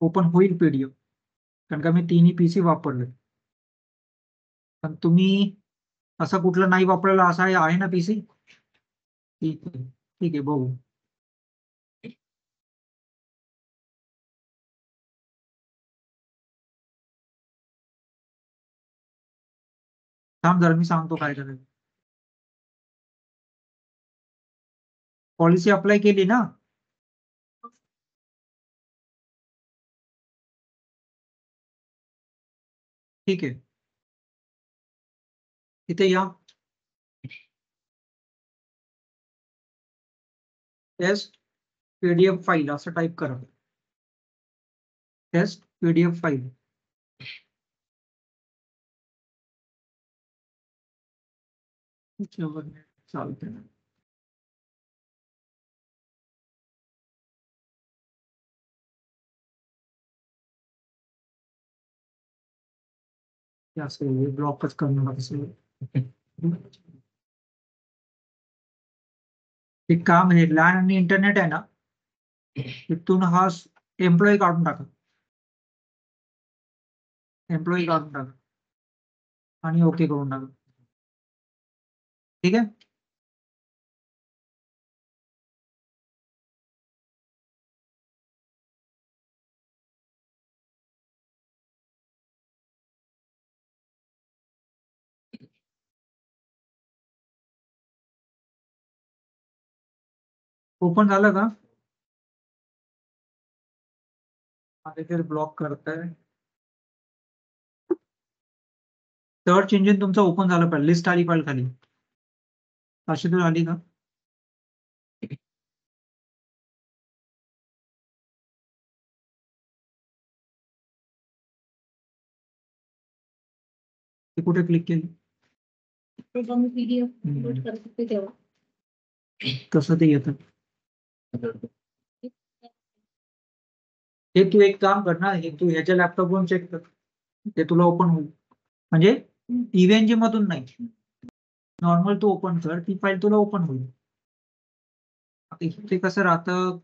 ओपन होईल PDF, कारण का मी तिन्ही PC वापरले. पण तुम्ही असं कुठलं नाही वापरलेलं असं आहे ना PC? ठीक आहे, ठीक आहे, बघू. थांब जरा मी सांगतो काय करायचं. पॉलिसी अप्लाय केली ना? ठीक आहे, इथे या, टेस्ट PDF फाईल असं टाईप करा. Test PDF file. चालते ना. असं ब्लॉकच करणार असेल. एक काम आहे, लॅन आणि इंटरनेट आहे ना, तिथून हा एम्प्लॉई काढून टाका. एम्प्लॉई काढून टाका आणि ओके करून टाका. ठीक आहे, ओपन झालं का? माझे ब्लॉक करताय. सर्च इंजिन तुमचं ओपन झालं पाहिजे, लिस्ट आली पाहिजे खाली. अशी तर आली का? ती कुठे क्लिक केली? तेव्हा मी PDF अपलोड करत होते तेव्हा. कसं ते येतं? हे तू एक काम कर ना, हे तू ह्याच्या लॅपटॉपवरून चेक कर, ते तुला ओपन होईल. म्हणजे EVNG मधून नाही, नॉर्मल तू ओपन कर, ती फाईल तुला ओपन होईल. ते कसं राहतं,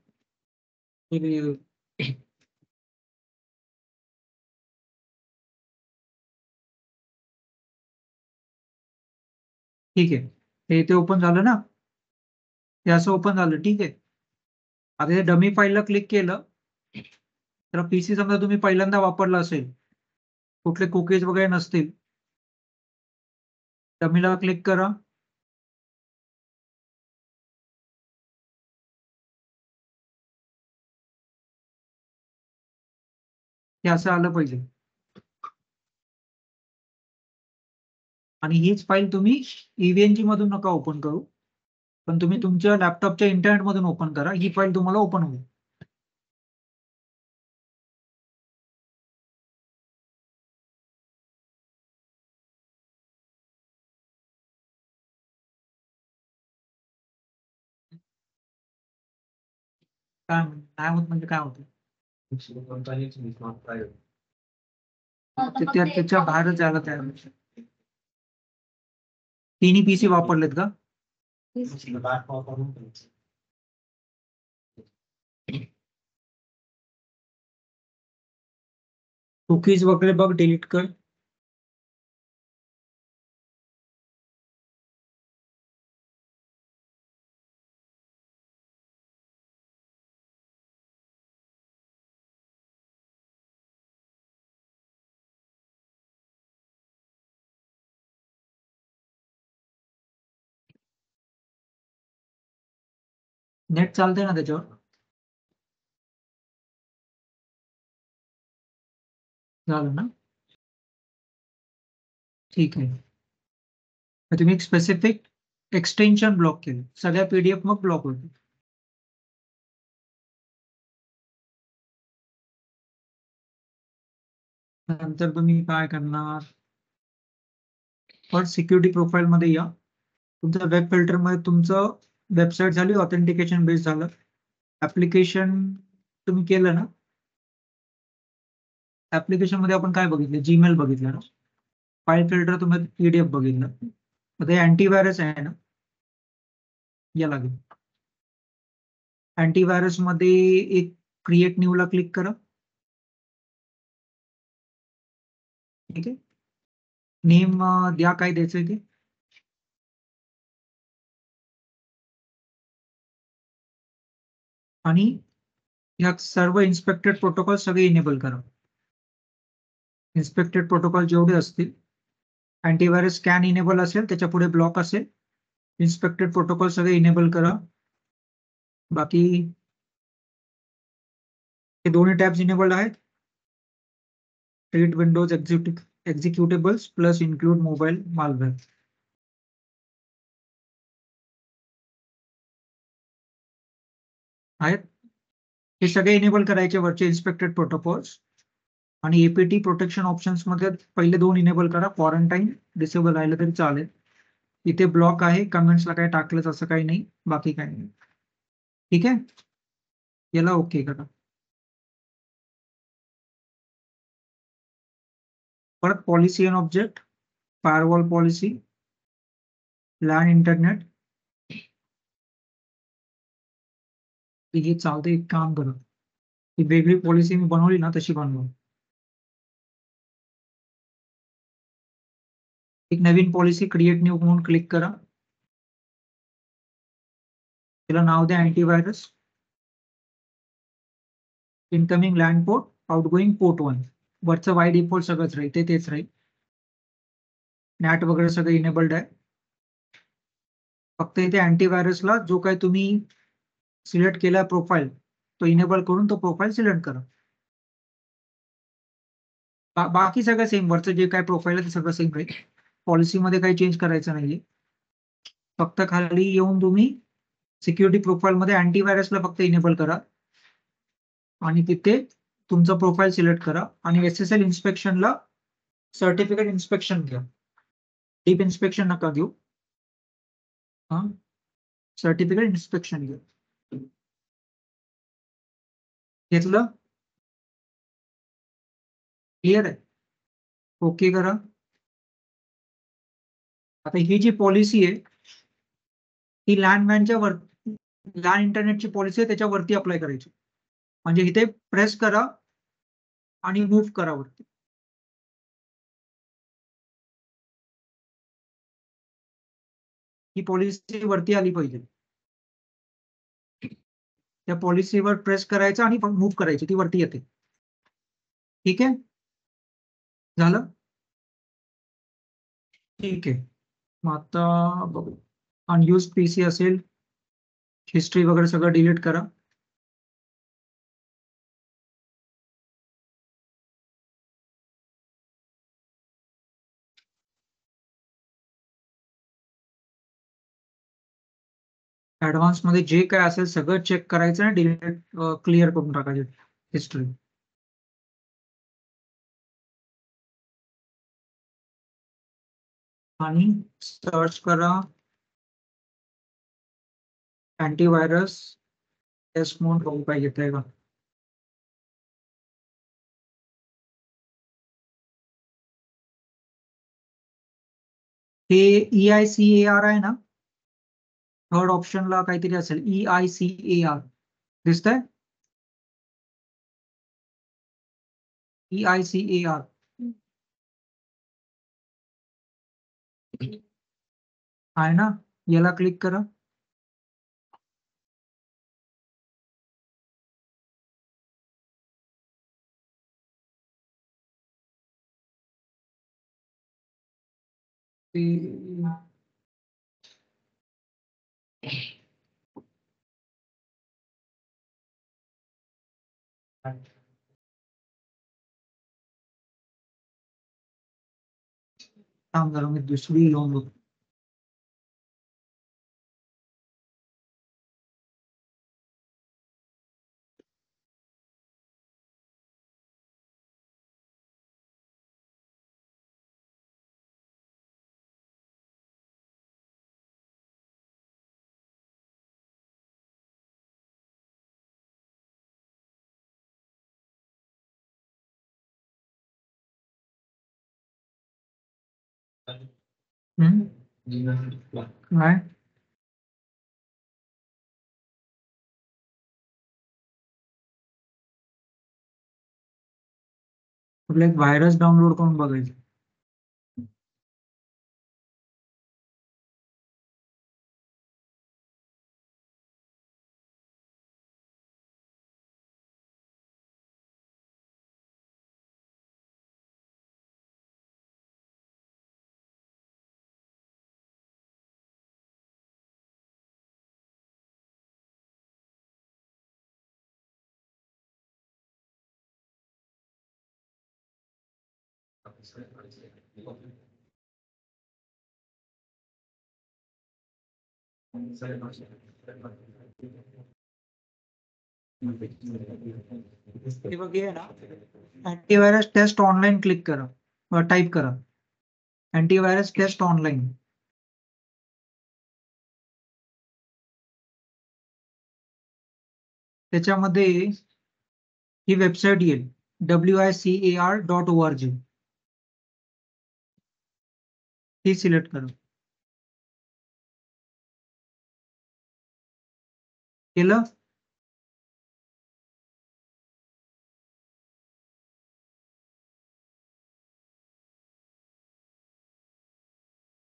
ठीक आहे, हे इथे ओपन झालं ना, हे असं ओपन झालं. ठीक आहे, आता हे डमी फाईलला क्लिक केलं तर PC समजा तुम्ही पहिल्यांदा वापरला असेल, कुठले कुकीज वगैरे नसतील, डमीला क्लिक करा. हे असं आलं पाहिजे आणि हीच फाईल तुम्ही EVNG मधून नका ओपन करू, पण तुम्ही तुमच्या लॅपटॉपच्या इंटरनेट मधून ओपन करा, ही फाईल तुम्हाला ओपन होईल. काय होत म्हणजे काय होतं? त्याच्या बाहेरच जायला तयार होतं. तिन्ही PC वापरलेत का? कुकीज वगैरे बघ डिलीट कर. नेट चालते ना त्याच्यावर? झालं ना? ठीक आहे. मग तुम्ही एक स्पेसिफिक एक्सटेन्शन ब्लॉक केलं, सगळ्या पीडीएफ मग ब्लॉक होते. नंतर तुम्ही काय करणार, फर्स्ट सिक्युरिटी प्रोफाईल मध्ये या. तुमचं वेब फिल्टर मध्ये तुमचं वेबसाईट झाली, ऑथेंटिकेशन बेस झालं, ऍप्लिकेशन तुम्ही केलं ना. ऍप्लिकेशन मध्ये आपण काय बघितलं, जीमेल बघितलं ना. फाईल फिल्टर तुम्ही पीडीएफ बघितलं. आता अँटीव्हायरस आहे ना, या लागेल. अँटीव्हायरस मध्ये एक क्रिएट न्यू ला क्लिक करा. ठीक आहे. नेम द्या, काय द्यायचंय ते. आणि या सर्व इन्स्पेक्टेड प्रोटोकॉल सगळे इनेबल करा. इन्स्पेक्टेड प्रोटोकॉल जेवढे असतील, अँटीव्हायरस स्कॅन इनेबल असेल त्याच्या पुढे ब्लॉक असेल, इन्स्पेक्टेड प्रोटोकॉल सगळे इनेबल करा. बाकी हे दोन्ही टॅब्स इनेबल्ड आहेत. Treat windows executables plus include mobile malware. आहेत. हे सगळे इनेबल करायचे वरचे इन्स्पेक्टेड प्रोटोकॉल्स. आणि एपीटी प्रोटेक्शन ऑप्शन्स मध्ये पहिले दोन इनेबल करा. क्वारंटाईन डिसेबल राहिलं तरी चालेल. इथे ब्लॉक आहे, कमेंट्सला काय टाकलंच असं काही नाही, बाकी काही नाही. ठीक आहे. याला ओके करा. परत policy and object, firewall policy, LAN internet. हे चालते. एक काम करा, ही वेगळी पॉलिसी मी बनवली ना तशी बनवा. एक नवीन पॉलिसी क्रिएट न्यू म्हणून क्लिक करा. तिला नाव द्या antivirus. Incoming land port, outgoing port 1. वरचं बाय डिफॉल्ट सगळंच राहील, तेच राहील. नॅट वगैरे सगळं इनेबल्ड आहे. फक्त इथे अँटीव्हायरसला जो काही तुम्ही सिलेक्ट केला प्रोफाईल तो इनेबल करून तो प्रोफाईल सिलेक्ट करा. बाकी सगळं सेम, वरचं जे काय प्रोफाईल आहे ते सगळं सेम राहील. पॉलिसीमध्ये काही चेंज करायचं नाहीये. फक्त खाली येऊन तुम्ही सिक्युरिटी प्रोफाईल मध्ये अँटीव्हायरसला फक्त इनेबल करा आणि तिथे तुमचं प्रोफाईल सिलेक्ट करा. आणि एसएसएल इन्स्पेक्शनला सर्टिफिकेट इन्स्पेक्शन घ्या. डीप इन्स्पेक्शन नका घेऊ. हा, सर्टिफिकेट इन्स्पेक्शन घ्या. घेतलं? क्लिअर आहे? ओके करा. आता ही जी पॉलिसी आहे ही लँडमॅनच्या वर, लँड इंटरनेटची पॉलिसी आहे त्याच्यावरती अप्लाय करायची. म्हणजे इथे प्रेस करा आणि मूव्ह करा वरती. ही पॉलिसी वरती आली पाहिजे. त्या पॉलिसीवर प्रेस करायचं आणि मूव्ह करायची, ती वरती येते. ठीक आहे. झालं? ठीक आहे. मग आता बघू. अनयूज पीसी असेल, हिस्ट्री वगैरे सगळं डिलीट करा. ऍडव्हान्स मध्ये जे काय असेल सगळं चेक करायचं आणि डिलीट क्लिअर करून टाकायचं हिस्ट्री. आणि सर्च करा अँटीव्हायरस टेस्ट मोड बघू काय येतंय का. हे EICAR आहे ना, थर्ड ऑप्शनला काहीतरी असेल EICAR दिसतंय. EICAR आहे ना, याला क्लिक करा. थांब जरा मी दुसरी घेऊन बघतो. काय आपलं एक व्हायरस डाउनलोड करून बघायचं. हे बघ हे ना, अँटीव्हायरस टेस्ट ऑनलाईन क्लिक करा, टाईप करा अँटीव्हायरस टेस्ट ऑनलाईन. त्याच्यामध्ये ही वेबसाईट येईल WICAR.org. ही सिलेक्ट करा. केलं?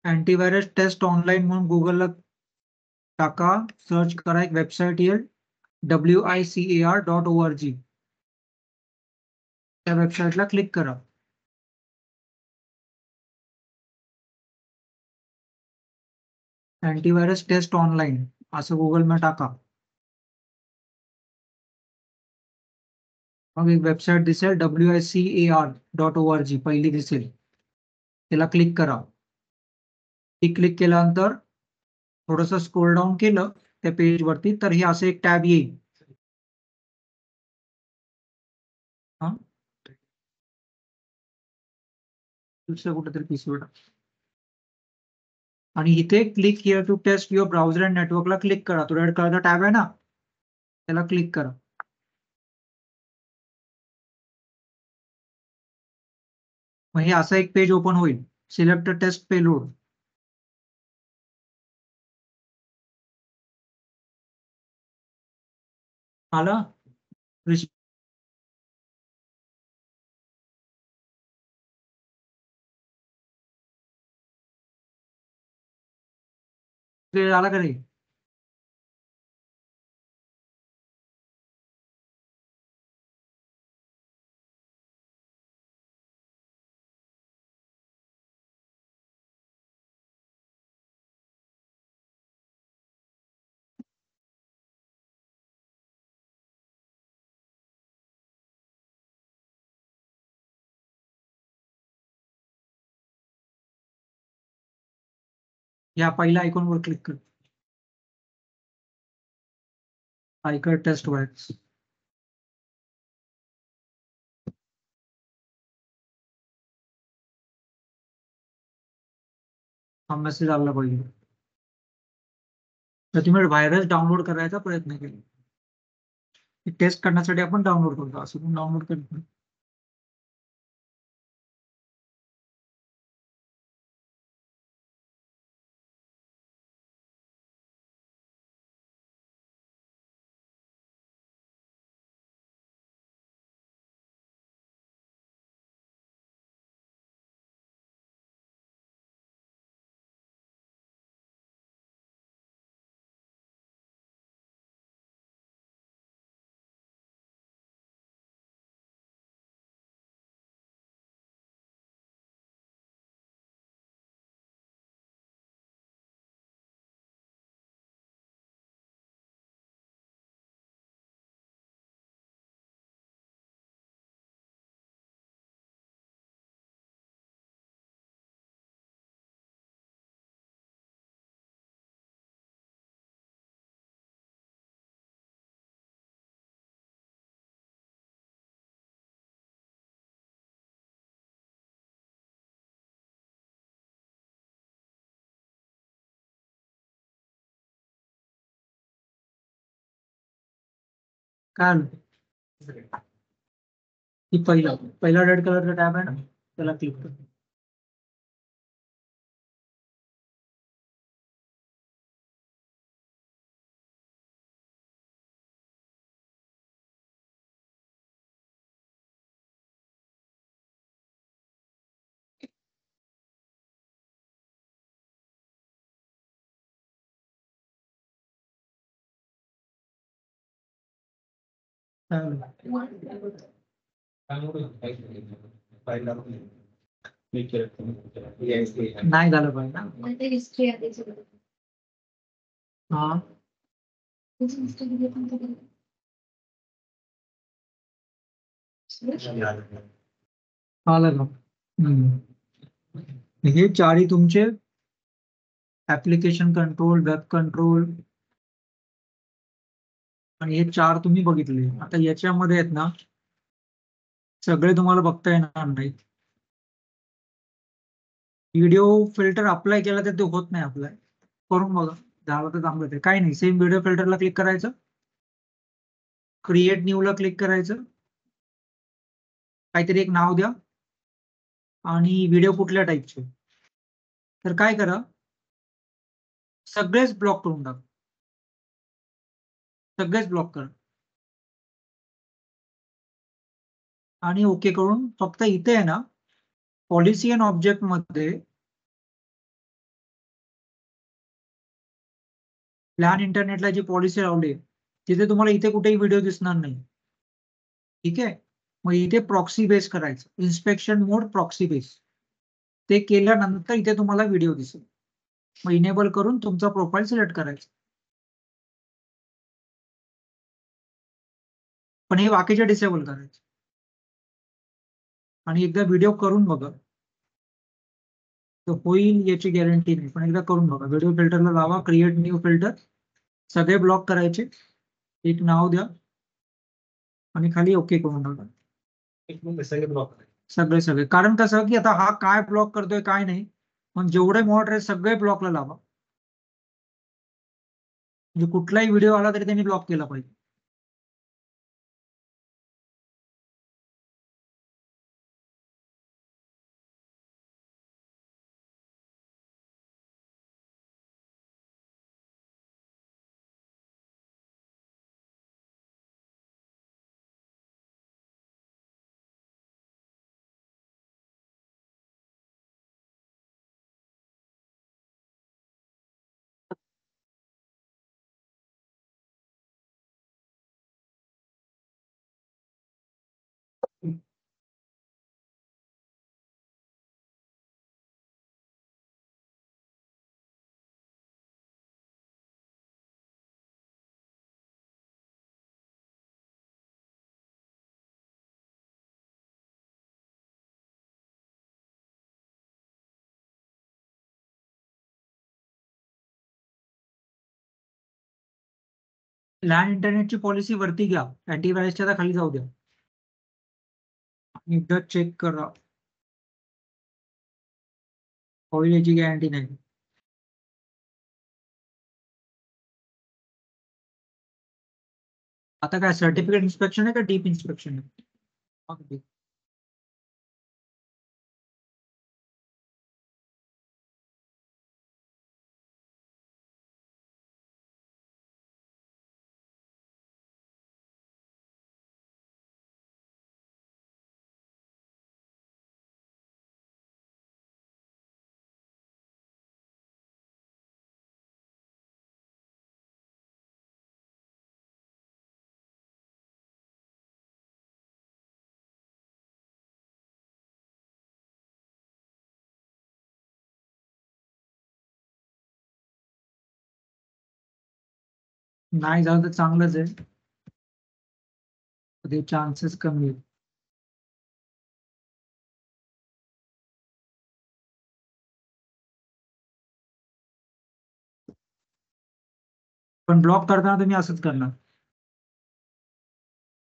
अँटीव्हायरस टेस्ट ऑनलाईन म्हणून गुगलला टाका, सर्च करा, एक वेबसाईट येईल WICAR.org. त्या वेबसाईटला क्लिक करा. अँटीव्हायरस टेस्ट ऑनलाईन असं गुगलमध्ये टाका. मग एक वेबसाईट दिसेल WICAR.org, पहिली दिसेल, त्याला क्लिक करा. ती क्लिक केल्यानंतर थोडस स्क्रोल डाऊन केलं त्या पेज वरती तर हे असं एक टॅब येईल. दुसरं कुठेतरी पीसीवर आणि इथे click here to test your browser and नेटवर्कला क्लिक करा. तो रेड कलरचा टॅब आहे ना, त्याला क्लिक करा. मग हे असं एक पेज ओपन होईल. Select test payload. आला? आला का रे? या पहिल्या आयकॉनवर क्लिक कर. आयकर टेस्ट व्हायरस. हा मेसेज आला पाहिजे. तर तुम्ही व्हायरस डाउनलोड करायचा प्रयत्न केला. टेस्ट करण्यासाठी आपण डाउनलोड करतो, असं डाउनलोड करतो. काय आलं? ही पहिला रेड कलरचा टॅब आहे ना, त्याला क्लिक कर. काय आलं? नाही झालं पाहिजे ना. ते हिस्ट्री आहे त्याची. हा त्याची history किती पण कधी- आलं का? हे चारही तुमचे ऍप्लिकेशन कंट्रोल, वेब कंट्रोल आणि हे चार तुम्ही बघितले. आता याच्यामध्ये आहेत ना, सगळे तुम्हाला बघता येणार नाही. व्हिडिओ फिल्टर अप्लाय केला तर ते होत नाही अप्लाय. करून बघा, झालं तर चांगलं. ते काही नाही, सेम व्हिडिओ फिल्टरला क्लिक करायचं, क्रिएट न्यू ला क्लिक करायचं, काहीतरी एक नाव द्या आणि व्हिडिओ कुठल्या टाईपचे. तर काय करा, सगळेच ब्लॉक करून टाका, सगळेच ब्लॉक करा आणि ओके करून फक्त इथे आहे ना, पॉलिसी अँड ऑब्जेक्ट मध्ये लॅन इंटरनेटला जी पॉलिसी लावली आहे, तिथे तुम्हाला इथे कुठेही व्हिडिओ दिसणार नाही. ठीक आहे, मग इथे प्रॉक्सी बेस करायचं, इन्स्पेक्शन मोड प्रॉक्सी बेस. ते केल्यानंतर इथे तुम्हाला व्हिडिओ दिसेल. मग इनेबल करून तुमचा प्रोफाईल सिलेक्ट करायचा. पण हे बाकीचे डिसेबल करायचे. आणि एकदा व्हिडिओ करून बघा, तर होईल याची गॅरंटी नाही, पण एकदा करून बघा. व्हिडिओ फिल्टरला लावा, क्रिएट न्यू फिल्टर, सगळे ब्लॉक करायचे, एक नाव द्या आणि खाली ओके करून टाका. सगळे ब्लॉक सगळे सगळे. कारण कसं की आता हा काय ब्लॉक करतोय काय नाही, पण जेवढे मॉडरेट सगळे ब्लॉकला लावा. म्हणजे कुठलाही व्हिडिओ आला तरी त्यांनी ब्लॉक केला पाहिजे. लॅन इंटरनेटची पॉलिसी वरती घ्या, अँटीव्हायरसच्या खाली जाऊ द्या, एकदा चेक करा. होईल याची गॅरंटी नाही. आता काय सर्टिफिकेट इन्स्पेक्शन आहे का डीप इन्स्पेक्शन आहे? नाही झालं तर चांगलंच आहे, ते चान्सेस कमी आहेत. पण ब्लॉक करताना तुम्ही असंच करणार.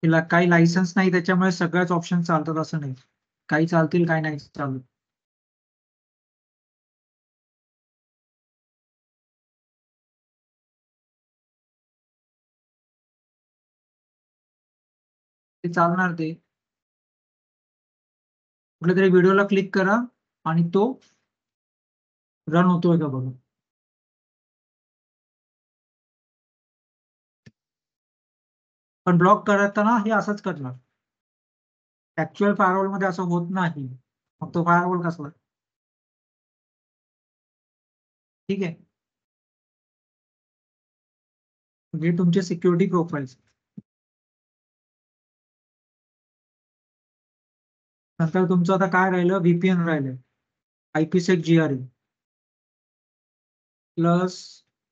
तिला काही लायसन्स नाही त्याच्यामुळे सगळ्याच ऑप्शन चालतात असं नाही, काही चालतील काही नाही चालत. ते चालणार ते कुठल्या तरी व्हिडिओला क्लिक करा आणि तो रन होतोय का बघा. पण ब्लॉक करताना हे असंच करणार. ऍक्च्युअल फायरवॉल मध्ये असं होत नाही. मग तो फायरवॉल कसला? ठीक आहे. म्हणजे तुमचे सिक्युरिटी प्रोफाईल्स. नंतर तुमचं आता काय राहिलं? व्हीपीएन राहिलं. IPsec GRE प्लस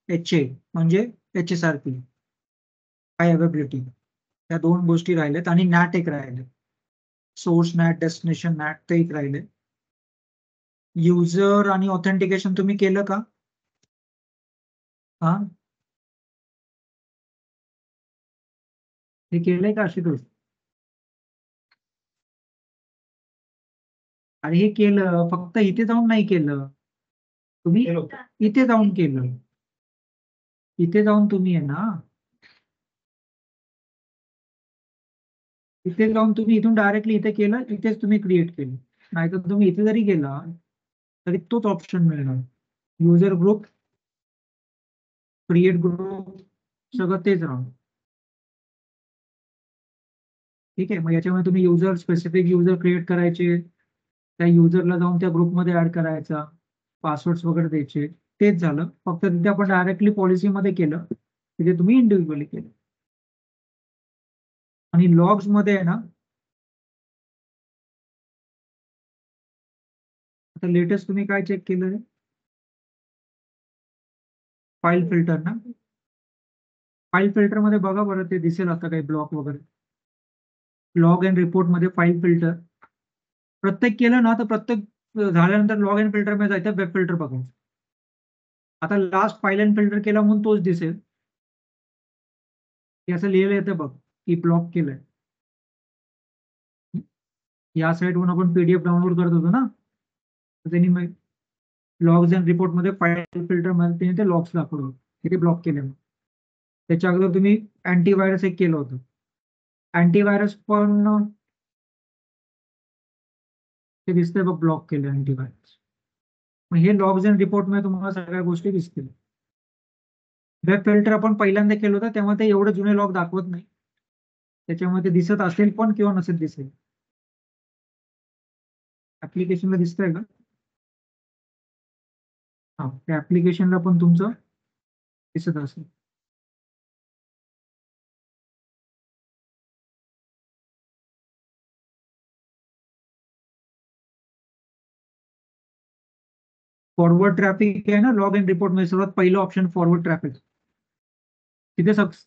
HA म्हणजे HSRP हाय अवेबिलिटी. या दोन गोष्टी राहिल्यात आणि नॅट एक राहिले. सोर्स नॅट, डेस्टिनेशन नॅट ते एक राहिले. युजर आणि ऑथेंटिकेशन तुम्ही केलं का? हा, हे केलंय का आशुतोष? आणि हे केलं फक्त इथे जाऊन नाही केलं तुम्ही, इथे जाऊन केलं. इथे जाऊन तुम्ही आहे ना, इथे जाऊन तुम्ही इथून डायरेक्टली इथे केलं, इथेच तुम्ही क्रिएट केलं. नाहीतर तुम्ही इथे जरी गेला तरी तोच ऑप्शन मिळणार. युजर ग्रुप, क्रिएट ग्रुप सगळं तेच राहणार. ठीक आहे. मग याच्यामध्ये तुम्ही युजर स्पेसिफिक युजर क्रिएट करायचे, त्या युजरला जाऊन त्या ग्रुपमध्ये ऍड करायचा, पासवर्ड्स वगैरे द्यायचे. तेच झालं. फक्त तिथे आपण डायरेक्टली पॉलिसीमध्ये केलं, तिथे तुम्ही इंडिव्हिज्युअली केलं. आणि लॉग्स मध्ये आहे ना, आता लेटेस्ट तुम्ही काय चेक केलं? फाईल फिल्टर ना. फाईल फिल्टर मध्ये बघा बरं, ते दिसेल आता काही ब्लॉक वगैरे. लॉग अँड रिपोर्ट मध्ये फाईल फिल्टर प्रत्येक केलं ना, तर प्रत्येक झाल्यानंतर लॉग अँड फिल्टर मध्ये जायचं, वेब फिल्टर बघायचं. आता लास्ट फाईल अँड फिल्टर केला म्हणून तोच दिसेल. हे असं लिहिलं येतं बघ की ब्लॉक केलंय. या साईटवरून आपण PDF डाउनलोड करत होतो ना, तर त्यांनी लॉग्स अँड रिपोर्ट मध्ये फाईल फिल्टर मध्ये त्यांनी ते लॉग्स दाखवलं, ते ब्लॉक केले. त्याच्या अगोदर तुम्ही अँटीव्हायरस एक केलं होतं. अँटीव्हायरस पण ते दिसतंय बघ, ब्लॉक केलं अँटीव्हायरस. मग हे लॉग्स अँड रिपोर्ट मध्ये तुम्हाला सगळ्या गोष्टी दिसतील. वेब फिल्टर आपण पहिल्यांदा केलं होतं तेव्हा ते एवढे जुने लॉग दाखवत नाही. त्याच्यामध्ये दिसत असेल पण किंवा नसेल दिसेल. ऍप्लिकेशनला दिसतंय का? हा, त्या ऍप्लिकेशनला पण तुमचं दिसत असेल. फॉरवर्ड ट्रॅफिक आहे ना लॉग अँड रिपोर्ट मध्ये, सर्वात पहिलं ऑप्शन फॉरवर्ड ट्रॅफिक.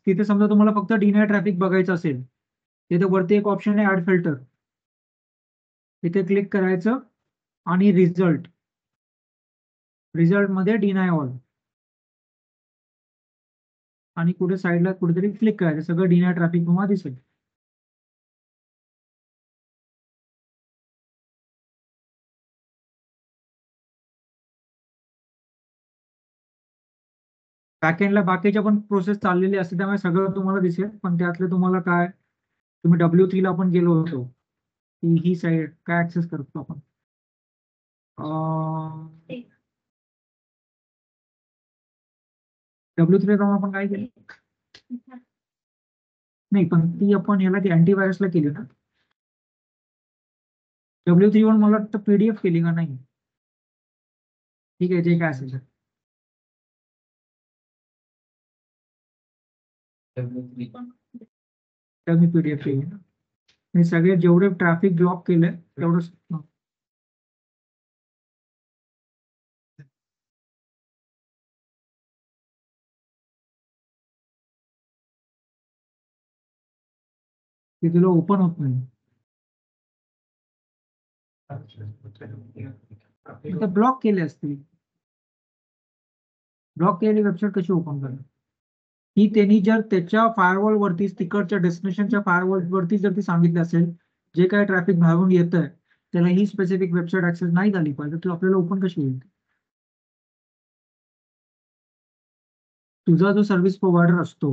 तिथे समजा तुम्हाला फक्त डिनाय ट्रॅफिक बघायचं असेल, तिथे वरती एक ऑप्शन आहे ऍड फिल्टर. तिथे क्लिक करायचं आणि रिझल्ट मध्ये डिनाय ऑल आणि कुठे साईडला कुठेतरी क्लिक करायचं, सगळं डिनाय ट्रॅफिक तुम्हाला दिसेल. बॅकएंडला बाकीच्या पण प्रोसेस चाललेली असते, त्यामुळे सगळं तुम्हाला दिसेल. पण त्यातलं तुम्हाला काय, तुम्ही W3 ला आपण गेलो होतो, ही साईड काय ऍक्सेस करतो आपण? W3 जाऊन आपण काय केलं? नाही, पण ती आपण याला ती अँटीव्हायरसला केली ना. W3 वर मला वाटतं PDF केली का नाही? ठीक आहे, जे काय असेल तर मी PDF केली ना. मी सगळे जेवढे ट्रॅफिक ब्लॉक केले तेवढं ते तुला ओपन होत नाही. ब्लॉक केले असतील. ब्लॉक केलेली वेबसाईट कशी ओपन करणार? ही त्यांनी जर त्याच्या फायरवॉल वरती, तिकडच्या डेस्टिनेशनच्या फायरवॉल वरती जर ती सांगितलं असेल, जे काय ट्रॅफिक बाहेरून येत आहे त्याला ही स्पेसिफिक वेबसाईट ऍक्सेस नाही झाली पाहिजे, तर आपल्याला ओपन कशी होईल? तुझा जो सर्व्हिस प्रोव्हायडर असतो,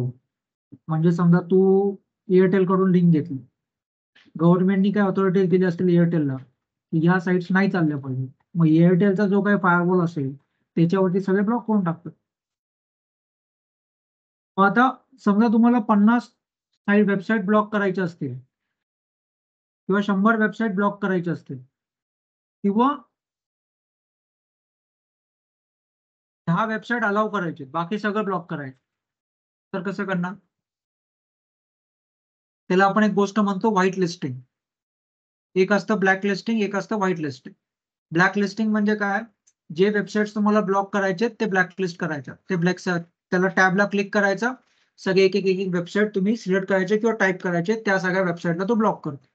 म्हणजे समजा तू एअरटेल कडून लिंक घेतली गव्हर्नमेंटनी काय ऑथॉरिटी दिली असतील एअरटेलला की ह्या साईट्स नाही चालल्या पाहिजे, मग एअरटेलचा जो काही फायरवॉल असेल त्याच्यावरती सगळे ब्लॉक करून टाकतात. मग आता समजा तुम्हाला 50 साईट वेबसाईट ब्लॉक करायच्या असतील किंवा 100 वेबसाईट ब्लॉक करायच्या असतील किंवा 10 वेबसाईट अलाव करायचे, बाकी सगळं ब्लॉक करायचं, तर कसं करणार? त्याला आपण एक गोष्ट म्हणतो व्हाईट लिस्टिंग. एक असतं ब्लॅक लिस्टिंग, एक असतं व्हाईट लिस्टिंग. ब्लॅक लिस्टिंग म्हणजे काय? जे वेबसाईट तुम्हाला ब्लॉक करायचे ते ब्लॅक लिस्ट करायच्या, ते ब्लॅक, त्याला टॅबला क्लिक करायचं, सगळे एक एक वेबसाईट तुम्ही सिलेक्ट करायचे किंवा टाईप करायचे, त्या सगळ्या वेबसाईटला तो ब्लॉक करतो.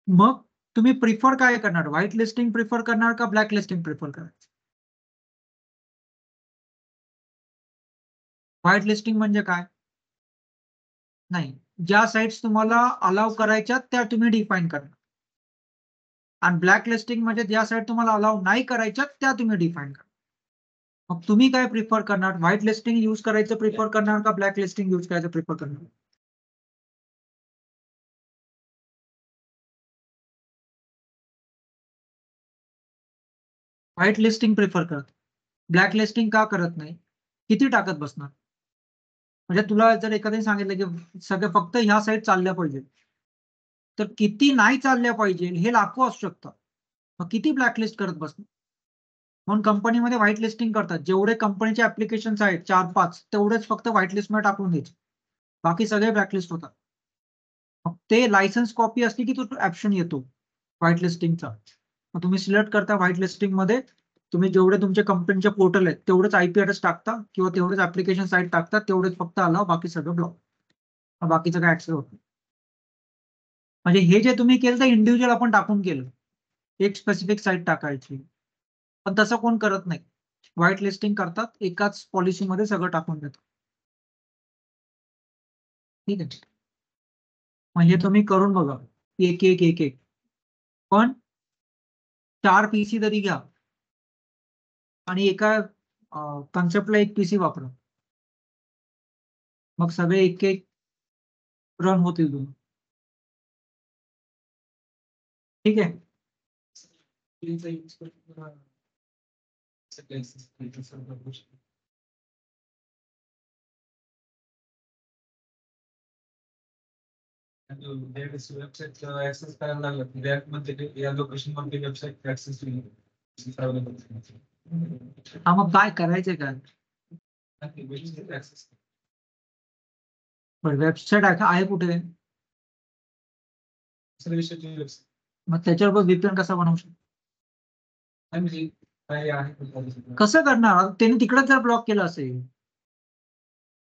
मग तुम्ही प्रिफर काय करणार? व्हाईट लिस्टिंग प्रिफर करणार का ब्लॅक लिस्टिंग प्रिफर करायचं? व्हाईट लिस्टिंग म्हणजे काय? नाही, ज्या साईट्स तुम्हाला अलाव करायच्या त्या तुम्ही डिफाईन करणार, आणि ब्लॅक लिस्टिंग म्हणजे ज्या साईट तुम्हाला अलाव नाही करायच्या त्या तुम्ही डिफाईन करणार. मग तुम्ही काय प्रिफर करणार? व्हाईट लिस्टिंग यूज करायचं प्रिफर करणार का ब्लॅक लिस्टिंग यूज करायचं प्रिफर करणार? व्हाईट लिस्टिंग प्रिफर करत, ब्लॅक लिस्टिंग का करत नाही? किती टाकत बसणार? म्हणजे तुला जर एखाद्याने सांगितलं की सगळे फक्त ह्या साईट चालल्या पाहिजे, तर किती नाही चालल्या पाहिजे हे लाखो असू शकतात, मग किती ब्लॅकलिस्ट करत बसणार? म्हणून कंपनीमध्ये व्हाईट लिस्टिंग करतात. जेवढे कंपनीचे ऍप्लिकेशन्स आहेत 4-5 तेवढेच फक्त व्हाईट लिस्टमध्ये टाकून द्यायचे, बाकी सगळे ब्लॅकलिस्ट होतात. मग ते लायसन्स कॉपी असली की तो ऑप्शन येतो व्हाईट लिस्टिंगचा. मग तुम्ही सिलेक्ट करता व्हाईट लिस्टिंग मध्ये, तुम्ही जेवढे तुमचे कंपनीचे पोर्टल आहेत तेवढेच आयपी ऍड्रेस टाकता किंवा तेवढेच ऍप्लिकेशन साईट टाकतात, तेवढेच फक्त अलाव, बाकी सगळं ब्लॉक, बाकीचं काय ऍक्सेस होत नाही. म्हणजे हे जे तुम्ही केलं ते इंडिव्हिज्युअल आपण टाकून केलं, एक स्पेसिफिक साईट टाकायची, पण तसं कोण करत नाही. व्हाईट लिस्टिंग करतात, एकाच पॉलिसीमध्ये सगळं टाकून देतात. ठीक आहे, मग हे तुम्ही करून बघा एक एक एक एक, पण 4 पीसी तरी घ्या आणि एका कन्सेप्टला एक पीसी वापरा, मग सगळे एक एक रन होतील तुम्ही. ठीक आहे. वेबसाईट ऍक्सेस करायला लागलं बॅक मध्ये या लोकेशन मध्ये वेबसाईट ऍक्सेस हा, मग काय करायचंय काय? पण वेबसाईट आहे कुठे? मग त्याच्यावर VPN कसा बनवू शकतो? कसं करणार? त्यांनी तिकडे जर ब्लॉक केलं असेल,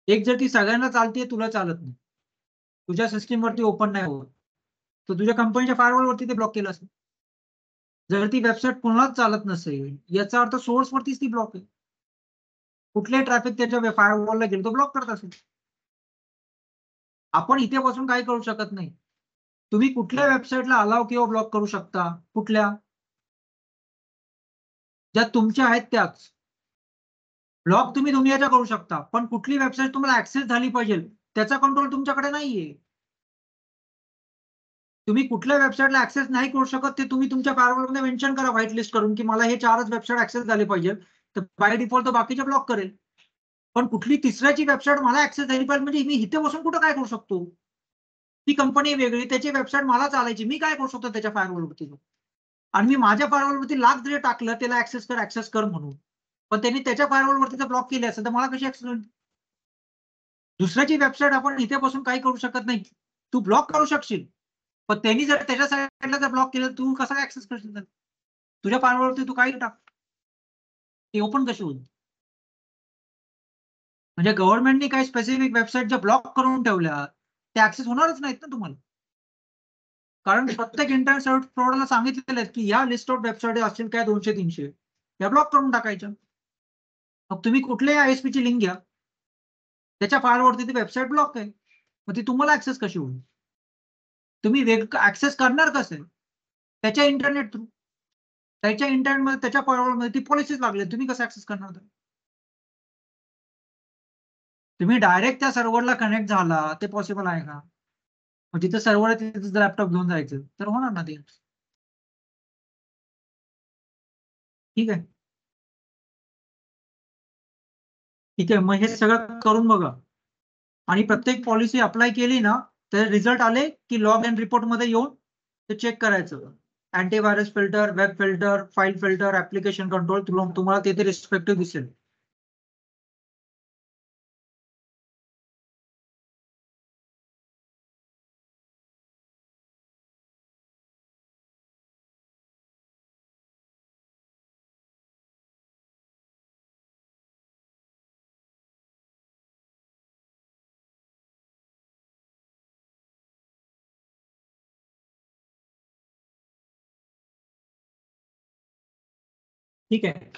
एक जर ती सगळ्यांना चालते तुला चालत नाही, तुझ्या सिस्टीम वरती ओपन नाही होत, तर तुझ्या कंपनीच्या फायरवॉल वरती ते ब्लॉक केलं असेल. जर ती वेबसाईट पुन्हाच चालत नसेल याचा अर्थ सोर्स वरतीच ती ब्लॉक आहे, कुठलेही ट्रॅफिक त्याच्या फायरवॉलला गेलं तो ब्लॉक करत असेल. आपण इथे बसून काही करू शकत नाही. तुम्ही कुठल्या वेबसाईटला अलाव किंवा ब्लॉक करू शकता? कुठल्या? ज्या तुमच्या आहेत त्याच. ब्लॉक तुम्ही दुनियाच्या करू शकता, पण कुठली वेबसाईट तुम्हाला ऍक्सेस झाली पाहिजे त्याचा कंट्रोल तुमच्याकडे नाहीये. तुम्ही कुठल्या वेबसाईटला ऍक्सेस नाही करू शकत ते तुम्ही तुमच्या फायरवॉलमध्ये मेन्शन करा व्हाईट लिस्ट करून की मला हे 4च वेबसाईट ऍक्सेस झाले पाहिजे, तर बाय डिफॉल्ट तो बाकीचे ब्लॉक करेल. पण कुठली तिसऱ्याची वेबसाईट मला ऍक्सेस झाली पाहिजे म्हणजे मी इथे बसून कुठं काय करू शकतो? ती कंपनी वेगळी, त्याची वेबसाईट मला चालायची, मी काय करू शकतो त्याच्या फायरवॉलवरती? आणि मी माझ्या फायरवॉलवरती लाख जरी टाकलं त्याला ऍक्सेस कर म्हणून, पण त्यांनी त्याच्या फायरवॉलवरती जर ब्लॉक केले असेल तर मला कशी ऍक्सेस होईल? दुसऱ्याची वेबसाईट आपण इथे बसून काही करू शकत नाही. तू ब्लॉक करू शकशील, पण त्यांनी जर त्याच्या साईडला जर ब्लॉक केलं तू कसा ऍक्सेस करशील? तुझ्या फायरवॉलवरती तू काही टाक, ते ओपन कशी होईल? म्हणजे गव्हर्नमेंटने काही स्पेसिफिक वेबसाईट ज्या ब्लॉक करून ठेवल्या त्या ऍक्सेस होणारच नाहीत ना तुम्हाला, कारण प्रत्येक इंटरनेट सर्व्हिस प्रोव्हायडरला सांगितलेलं आहे की या लिस्ट ऑफ वेबसाईट असतील काय 200-300 त्या ब्लॉक करून टाकायच्या. मग तुम्ही कुठल्याही ISP ची लिंक घ्या, त्याच्या फायरवरती ती वेबसाईट ब्लॉक आहे, मग ती तुम्हाला ऍक्सेस कशी होईल? तुम्ही ऍक्सेस करणार कसे? त्याच्या इंटरनेट थ्रू, त्याच्या इंटरनेटमध्ये त्याच्या फायरवॉलमध्ये ती पॉलिसीज लागली, तुम्ही कसं ऍक्सेस करणार? तुम्ही डायरेक्ट त्या सर्व्हरला कनेक्ट झाला ते पॉसिबल आहे का? मग जिथे सर्व्हर आहे तिथे लॅपटॉप घेऊन जायचं तर होणार ना ते. ठीक आहे. ठीक आहे, मग हे सगळं करून बघा आणि प्रत्येक पॉलिसी अप्लाय केली ना तर रिझल्ट आले की लॉग अँड रिपोर्ट मध्ये येऊन ते चेक करायचं. Antivirus filter, web filter, file filter, application control तुम्हाला तिथे रिस्पेक्टिव्ह दिसेल. ठीक आहे.